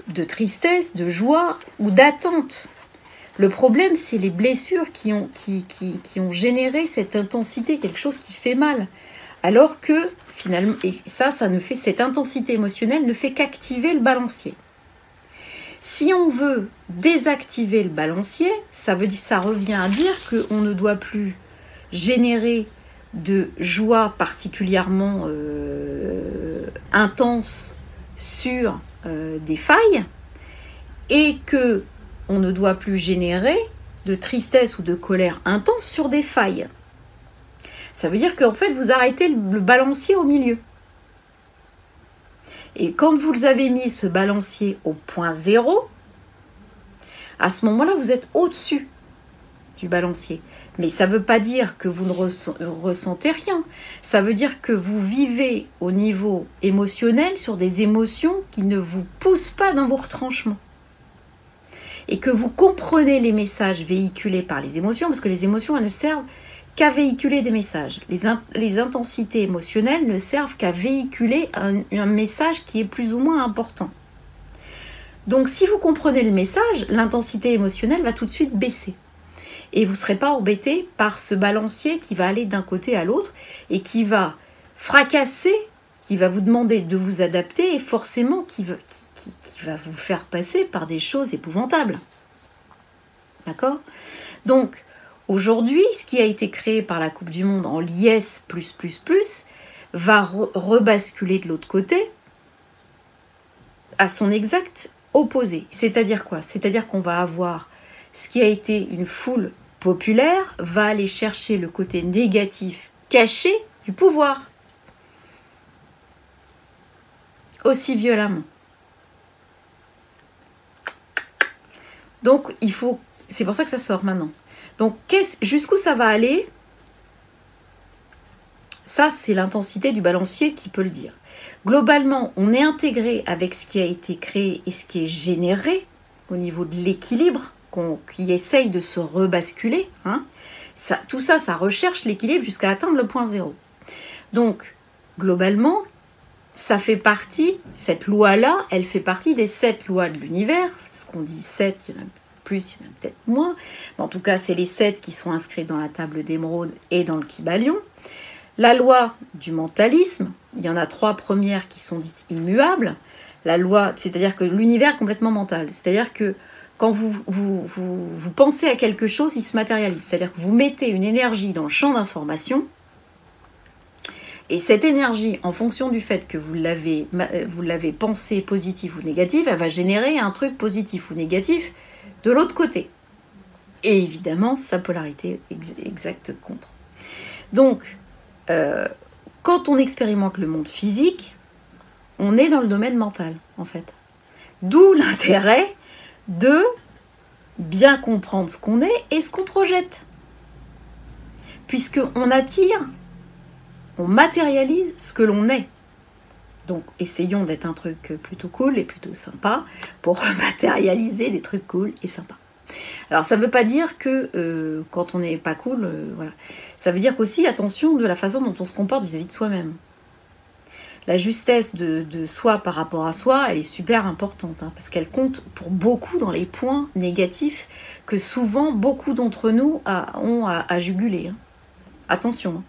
de tristesse, de joie ou d'attente. Le problème, c'est les blessures qui ont généré cette intensité, quelque chose qui fait mal. Alors que, finalement, et ça ne fait, cette intensité émotionnelle ne fait qu'activer le balancier. Si on veut désactiver le balancier, ça revient à dire qu'on ne doit plus générer de joie particulièrement intense sur des failles et que on ne doit plus générer de tristesse ou de colère intense sur des failles. Ça veut dire qu'en fait, vous arrêtez le balancier au milieu. Et quand vous avez mis ce balancier au point 0, à ce moment-là, vous êtes au-dessus du balancier. Mais ça ne veut pas dire que vous ne ressentez rien. Ça veut dire que vous vivez au niveau émotionnel sur des émotions qui ne vous poussent pas dans vos retranchements. Et que vous comprenez les messages véhiculés par les émotions, parce que les émotions, elles ne servent qu'à véhiculer des messages. Les intensités émotionnelles ne servent qu'à véhiculer un message qui est plus ou moins important. Donc, si vous comprenez le message, l'intensité émotionnelle va tout de suite baisser. Et vous ne serez pas embêté par ce balancier qui va aller d'un côté à l'autre et qui va fracasser, qui va vous demander de vous adapter et forcément qui va vous faire passer par des choses épouvantables. D'accord ? Donc, aujourd'hui, ce qui a été créé par la Coupe du Monde en liesse +++, va rebasculer de l'autre côté à son exact opposé. C'est-à-dire quoi ? C'est-à-dire qu'on va avoir ce qui a été une foule populaire, va aller chercher le côté négatif caché du pouvoir. Aussi violemment. Donc, il faut c'est pour ça que ça sort maintenant. Donc, jusqu'où ça va aller? Ça, c'est l'intensité du balancier qui peut le dire. Globalement, on est intégré avec ce qui a été créé et ce qui est généré au niveau de l'équilibre, qui essaye de se rebasculer. Hein. Tout ça, ça recherche l'équilibre jusqu'à atteindre le point zéro. Donc, globalement, ça fait partie, cette loi-là, elle fait partie des 7 lois de l'univers. Ce qu'on dit 7, il y en a plus, il y en a peut-être moins. Mais en tout cas, c'est les 7 qui sont inscrits dans la table d'émeraude et dans le Kybalion. La loi du mentalisme, il y en a 3 premières qui sont dites immuables. La loi, c'est-à-dire que l'univers est complètement mental. C'est-à-dire que quand vous pensez à quelque chose, il se matérialise. C'est-à-dire que vous mettez une énergie dans le champ d'information, et cette énergie, en fonction du fait que vous l'avez pensée positive ou négative, elle va générer un truc positif ou négatif de l'autre côté. Et évidemment, sa polarité exacte contre. Donc, quand on expérimente le monde physique, on est dans le domaine mental, en fait. D'où l'intérêt de bien comprendre ce qu'on est et ce qu'on projette. Puisqu'on attire, on matérialise ce que l'on est. Donc, essayons d'être un truc plutôt cool et plutôt sympa pour matérialiser des trucs cool et sympas. Alors, ça ne veut pas dire que quand on n'est pas cool, voilà. Ça veut dire qu'aussi, attention de la façon dont on se comporte vis-à-vis de soi-même. La justesse de soi par rapport à soi, elle est super importante, hein, parce qu'elle compte pour beaucoup dans les points négatifs que souvent beaucoup d'entre nous ont à juguler. Hein. Attention. Hein.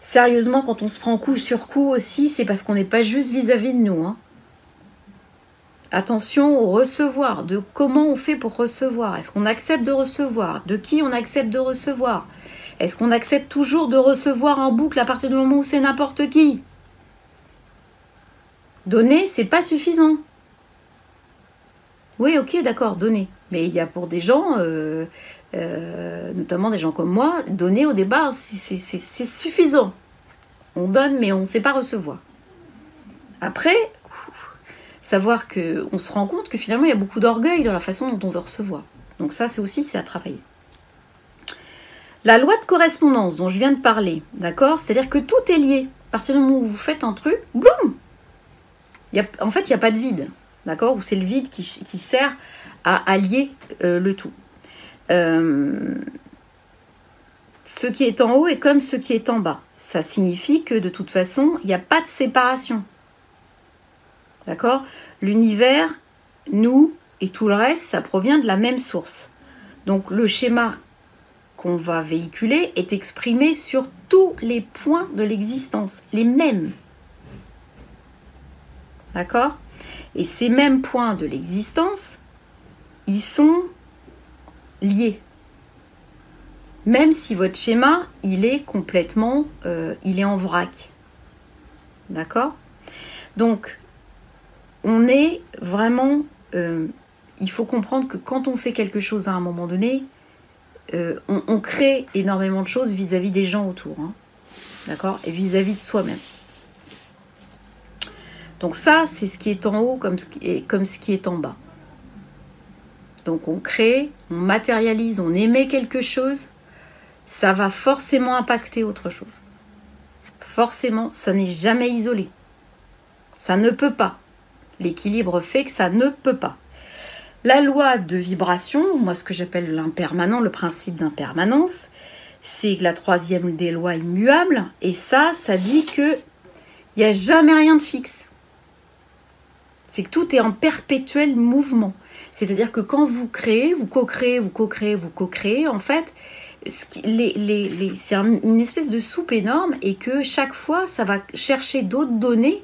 Sérieusement, quand on se prend coup sur coup aussi, c'est parce qu'on n'est pas juste vis-à-vis de nous. Hein. Attention au recevoir, de comment on fait pour recevoir. Est-ce qu'on accepte de recevoir? De qui on accepte de recevoir? Est-ce qu'on accepte toujours de recevoir en boucle à partir du moment où c'est n'importe qui? Donner, c'est pas suffisant. Oui, ok, d'accord, donner. Mais il y a pour des gens, notamment des gens comme moi, donner au départ, c'est suffisant. On donne, mais on ne sait pas recevoir. Après, savoir qu'on se rend compte que finalement, il y a beaucoup d'orgueil dans la façon dont on veut recevoir. Donc ça, c'est à travailler. La loi de correspondance dont je viens de parler, d'accord? C'est-à-dire que tout est lié. À partir du moment où vous faites un truc, boum! En fait, il n'y a pas de vide, d'accord? Ou c'est le vide qui sert à allier le tout. Ce qui est en haut est comme ce qui est en bas. Ça signifie que de toute façon, il n'y a pas de séparation. D'accord? L'univers, nous et tout le reste, ça provient de la même source. Donc le schéma qu'on va véhiculer est exprimé sur tous les points de l'existence, les mêmes. D'accord? Et ces mêmes points de l'existence, ils sont liés. Même si votre schéma, il est complètement, il est en vrac. D'accord? Donc, on est vraiment, il faut comprendre que quand on fait quelque chose à un moment donné, on crée énormément de choses vis-à-vis des gens autour. Hein, d'accord? Et vis-à-vis de soi-même. Donc ça, c'est ce qui est en haut comme ce qui est en bas. Donc on crée, on matérialise, on émet quelque chose, ça va forcément impacter autre chose. Forcément, ça n'est jamais isolé. Ça ne peut pas. L'équilibre fait que ça ne peut pas. La loi de vibration, moi ce que j'appelle l'impermanent, le principe d'impermanence, c'est la 3e des lois immuables. Et ça dit que il n'y a jamais rien de fixe. C'est que tout est en perpétuel mouvement. C'est-à-dire que quand vous créez, vous co-créez, vous co-créez, vous co-créez, en fait, c'est une espèce de soupe énorme et que chaque fois, ça va chercher d'autres données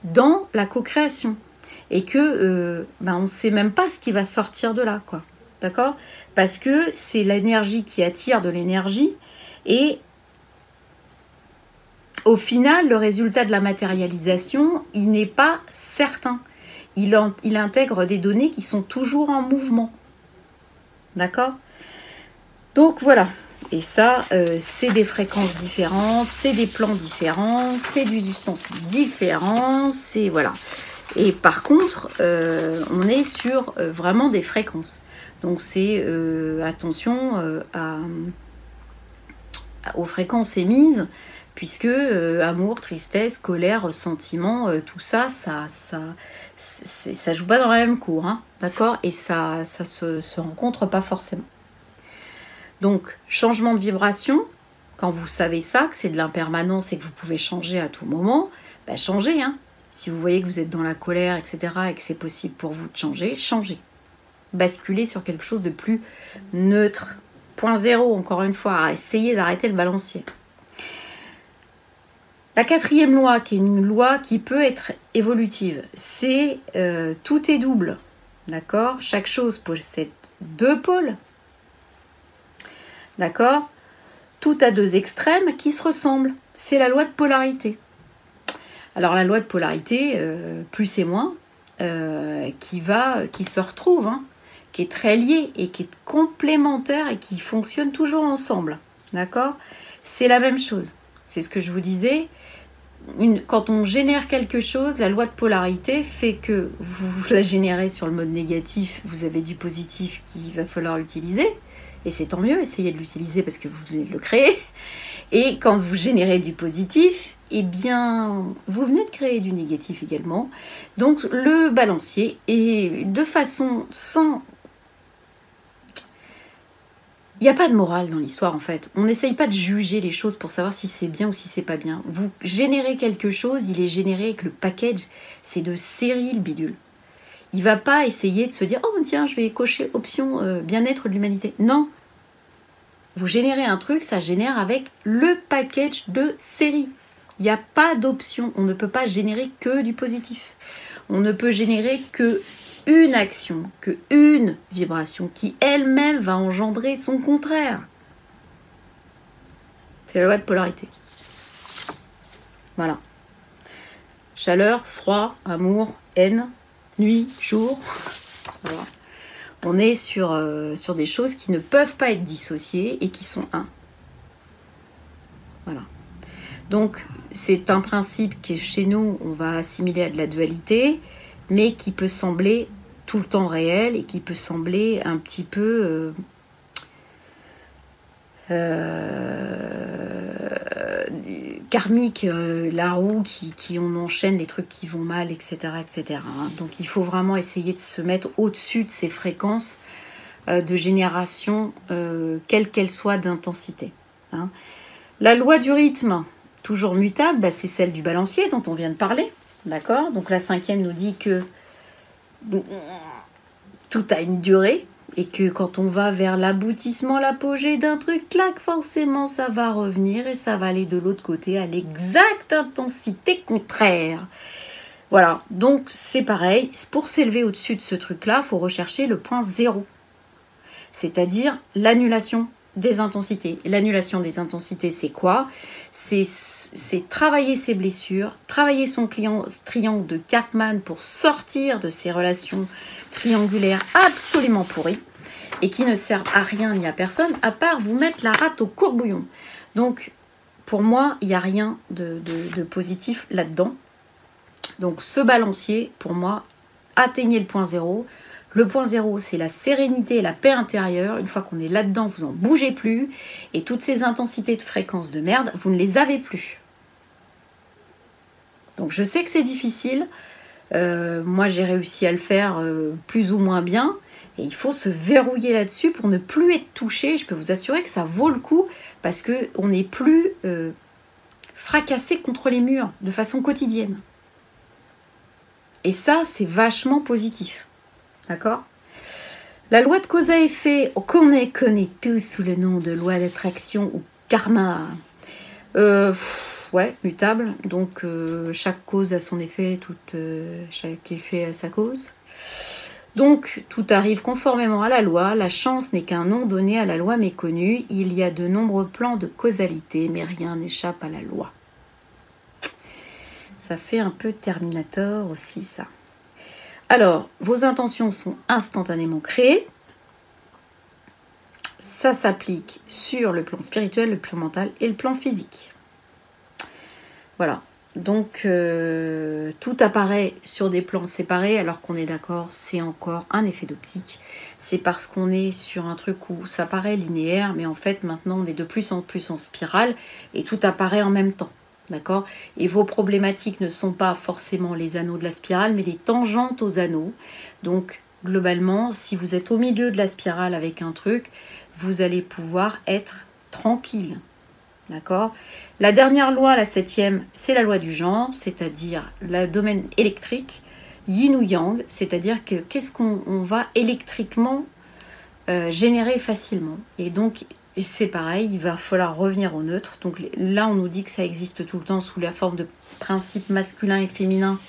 dans la co-création. Et que on ne sait même pas ce qui va sortir de là, quoi. D'accord? Parce que c'est l'énergie qui attire de l'énergie et au final, le résultat de la matérialisation, il n'est pas certain. Il intègre des données qui sont toujours en mouvement. D'accord? Donc voilà. Et ça, c'est des fréquences différentes, c'est des plans différents, c'est des ustensiles différents, c'est voilà. Et par contre, on est sur vraiment des fréquences. Donc c'est attention aux fréquences émises, puisque amour, tristesse, colère, ressentiment, tout ça, ça joue pas dans la même cour, hein, d'accord? Et ça se rencontre pas forcément. Donc, changement de vibration, quand vous savez ça, que c'est de l'impermanence et que vous pouvez changer à tout moment, bah changez, hein. Si vous voyez que vous êtes dans la colère, etc., et que c'est possible pour vous de changer, changez. Basculez sur quelque chose de plus neutre. Point zéro, encore une fois, essayez d'arrêter le balancier. La 4e loi, qui est une loi qui peut être évolutive, c'est tout est double. D'accord? Chaque chose possède 2 pôles. D'accord? Tout a 2 extrêmes qui se ressemblent. C'est la loi de polarité. Alors la loi de polarité, plus et moins, qui se retrouve, hein, qui est très liée et qui est complémentaire et qui fonctionne toujours ensemble. D'accord? C'est la même chose. C'est ce que je vous disais. Quand on génère quelque chose, la loi de polarité fait que vous la générez sur le mode négatif, vous avez du positif qu'il va falloir utiliser. Et c'est tant mieux, essayez de l'utiliser parce que vous venez de le créer. Et quand vous générez du positif, eh bien, vous venez de créer du négatif également. Donc, le balancier est de façon sans... Il n'y a pas de morale dans l'histoire, en fait. On n'essaye pas de juger les choses pour savoir si c'est bien ou si c'est pas bien. Vous générez quelque chose, il est généré avec le package. C'est de série, le bidule. Il ne va pas essayer de se dire « Oh, tiens, je vais cocher option bien-être de l'humanité. » Non. Vous générez un truc, ça génère avec le package de série. Il n'y a pas d'option. On ne peut pas générer que du positif. On ne peut générer que une action, que une vibration qui elle-même va engendrer son contraire. C'est la loi de polarité. Voilà. Chaleur, froid, amour, haine, nuit, jour. Voilà. On est sur des choses qui ne peuvent pas être dissociées et qui sont un. Voilà. Donc, c'est un principe qui, chez nous, on va assimiler à de la dualité, mais qui peut sembler tout le temps réel et qui peut sembler un petit peu karmique, la roue qui on enchaîne les trucs qui vont mal, etc. etc. Hein. Donc il faut vraiment essayer de se mettre au-dessus de ces fréquences de génération, quelle qu'elle soit d'intensité. Hein. La loi du rythme, toujours mutable, bah, c'est celle du balancier dont on vient de parler. D'accord? Donc la 5e nous dit que tout a une durée. Et que quand on va vers l'aboutissement, l'apogée d'un truc, clac, forcément, ça va revenir et ça va aller de l'autre côté à l'exacte intensité contraire. Voilà, donc c'est pareil. Pour s'élever au-dessus de ce truc-là, il faut rechercher le point zéro. C'est-à-dire l'annulation des intensités. L'annulation des intensités, c'est quoi? C'est travailler ses blessures, travailler son triangle de Karpman pour sortir de ces relations triangulaires absolument pourries et qui ne servent à rien ni à personne, à part vous mettre la rate au courbouillon. Donc, pour moi, il n'y a rien de positif là-dedans. Donc, ce balancier, pour moi, atteignez le point zéro. Le point zéro, c'est la sérénité et la paix intérieure. Une fois qu'on est là-dedans, vous n'en bougez plus. Et toutes ces intensités de fréquences de merde, vous ne les avez plus. Donc je sais que c'est difficile. Moi, j'ai réussi à le faire plus ou moins bien. Et il faut se verrouiller là-dessus pour ne plus être touché. Je peux vous assurer que ça vaut le coup parce qu'on n'est plus fracassé contre les murs de façon quotidienne. Et ça, c'est vachement positif. D'accord? La loi de cause à effet, qu'on connaît tous sous le nom de loi d'attraction ou karma. Ouais, mutable. Donc, chaque cause a son effet, chaque effet a sa cause. Donc, tout arrive conformément à la loi. La chance n'est qu'un nom donné à la loi méconnue. Il y a de nombreux plans de causalité, mais rien n'échappe à la loi. Ça fait un peu Terminator aussi, ça. Alors, vos intentions sont instantanément créées. Ça s'applique sur le plan spirituel, le plan mental et le plan physique. Voilà. Donc, tout apparaît sur des plans séparés, alors qu'on est d'accord, c'est encore un effet d'optique. C'est parce qu'on est sur un truc où ça paraît linéaire, mais en fait, maintenant, on est de plus en spirale, et tout apparaît en même temps. D'accord? Et vos problématiques ne sont pas forcément les anneaux de la spirale, mais les tangentes aux anneaux. Donc, globalement, si vous êtes au milieu de la spirale avec un truc, vous allez pouvoir être tranquille. D'accord? La dernière loi, la 7e, c'est la loi du genre, c'est-à-dire le domaine électrique, yin ou yang, c'est-à-dire que qu'est-ce qu'on va électriquement générer facilement. Et donc, c'est pareil, il va falloir revenir au neutre. Donc là, on nous dit que ça existe tout le temps sous la forme de principes masculins et féminins.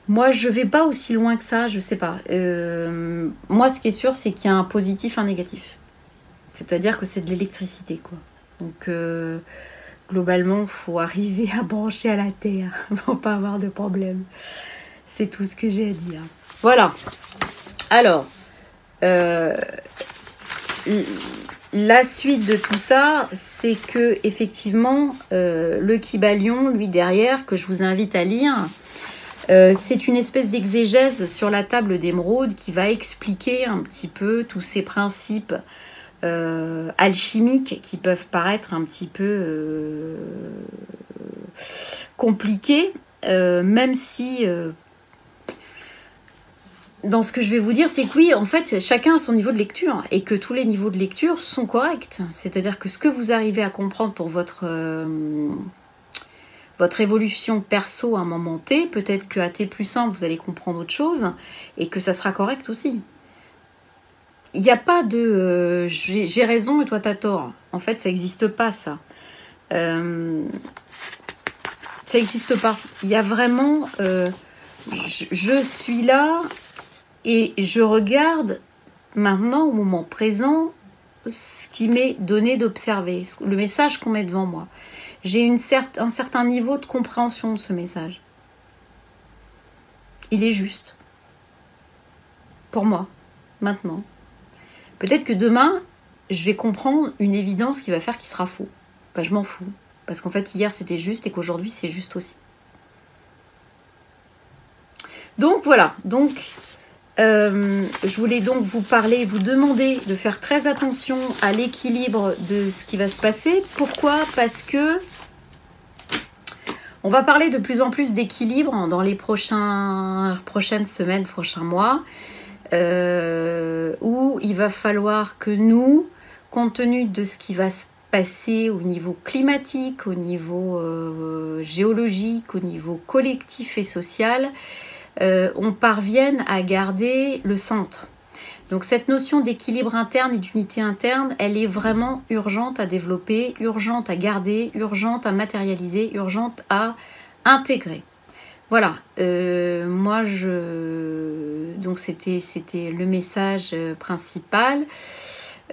Moi, je vais pas aussi loin que ça, je sais pas. Moi, ce qui est sûr, c'est qu'il y a un positif, un négatif. C'est-à-dire que c'est de l'électricité, quoi. Donc, globalement, il faut arriver à brancher à la terre pour pas avoir de problème. C'est tout ce que j'ai à dire. Voilà. Alors, la suite de tout ça, c'est que effectivement, le Kybalion, lui derrière, que je vous invite à lire, c'est une espèce d'exégèse sur la table d'émeraude qui va expliquer un petit peu tous ces principes alchimiques qui peuvent paraître un petit peu compliqués, même si dans ce que je vais vous dire, c'est que oui, en fait, chacun a son niveau de lecture et que tous les niveaux de lecture sont corrects. C'est-à-dire que ce que vous arrivez à comprendre pour votre évolution perso à un moment T, peut-être qu'à T+1, vous allez comprendre autre chose et que ça sera correct aussi. Il n'y a pas de j'ai raison et toi t'as tort. En fait, ça n'existe pas, ça. Ça n'existe pas. Il y a vraiment je suis là et je regarde maintenant, au moment présent, ce qui m'est donné d'observer, le message qu'on met devant moi. J'ai un certain niveau de compréhension de ce message. Il est juste. Pour moi, maintenant. Peut-être que demain, je vais comprendre une évidence qui va faire qu'il sera faux. Ben, je m'en fous. Parce qu'en fait, hier, c'était juste et qu'aujourd'hui, c'est juste aussi. Donc, voilà. Donc, je voulais donc vous parler, vous demander de faire très attention à l'équilibre de ce qui va se passer. Pourquoi? Parce que on va parler de plus en plus d'équilibre dans les prochaines semaines, prochains mois. Où il va falloir que nous, compte tenu de ce qui va se passer au niveau climatique, au niveau géologique, au niveau collectif et social, on parvienne à garder le centre. Donc cette notion d'équilibre interne et d'unité interne, elle est vraiment urgente à développer, urgente à garder, urgente à matérialiser, urgente à intégrer. Voilà, moi donc c'était le message principal.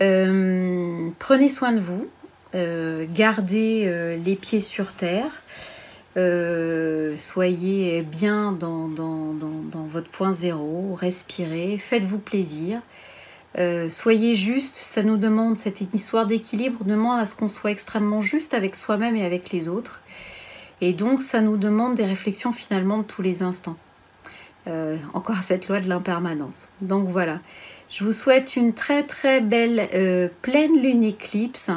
Prenez soin de vous, gardez les pieds sur terre, soyez bien dans votre point zéro, respirez, faites-vous plaisir, soyez juste. Ça nous demande, cette histoire d'équilibre demande à ce qu'on soit extrêmement juste avec soi-même et avec les autres. Et donc, ça nous demande des réflexions finalement de tous les instants. Encore cette loi de l'impermanence. Donc voilà, je vous souhaite une très très belle pleine lune éclipse.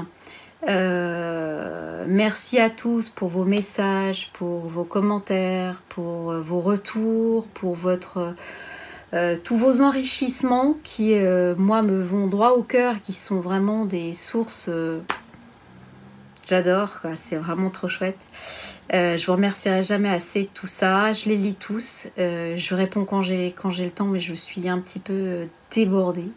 Merci à tous pour vos messages, pour vos commentaires, pour vos retours, pour tous vos enrichissements qui, moi, me vont droit au cœur, qui sont vraiment des sources... J'adore, quoi. C'est vraiment trop chouette. Je vous remercierai jamais assez de tout ça. Je les lis tous. Je réponds quand j'ai le temps, mais je suis un petit peu débordée.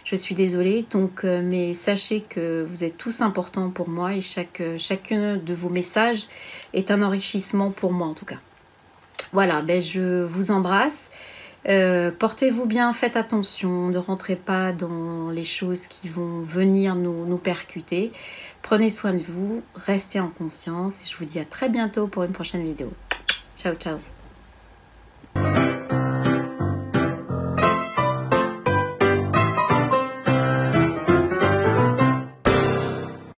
Je suis désolée. Donc, mais sachez que vous êtes tous importants pour moi et chacun de vos messages est un enrichissement pour moi en tout cas. Voilà, ben je vous embrasse. Portez-vous bien, faites attention, ne rentrez pas dans les choses qui vont venir nous percuter. Prenez soin de vous, restez en conscience et je vous dis à très bientôt pour une prochaine vidéo. Ciao, ciao.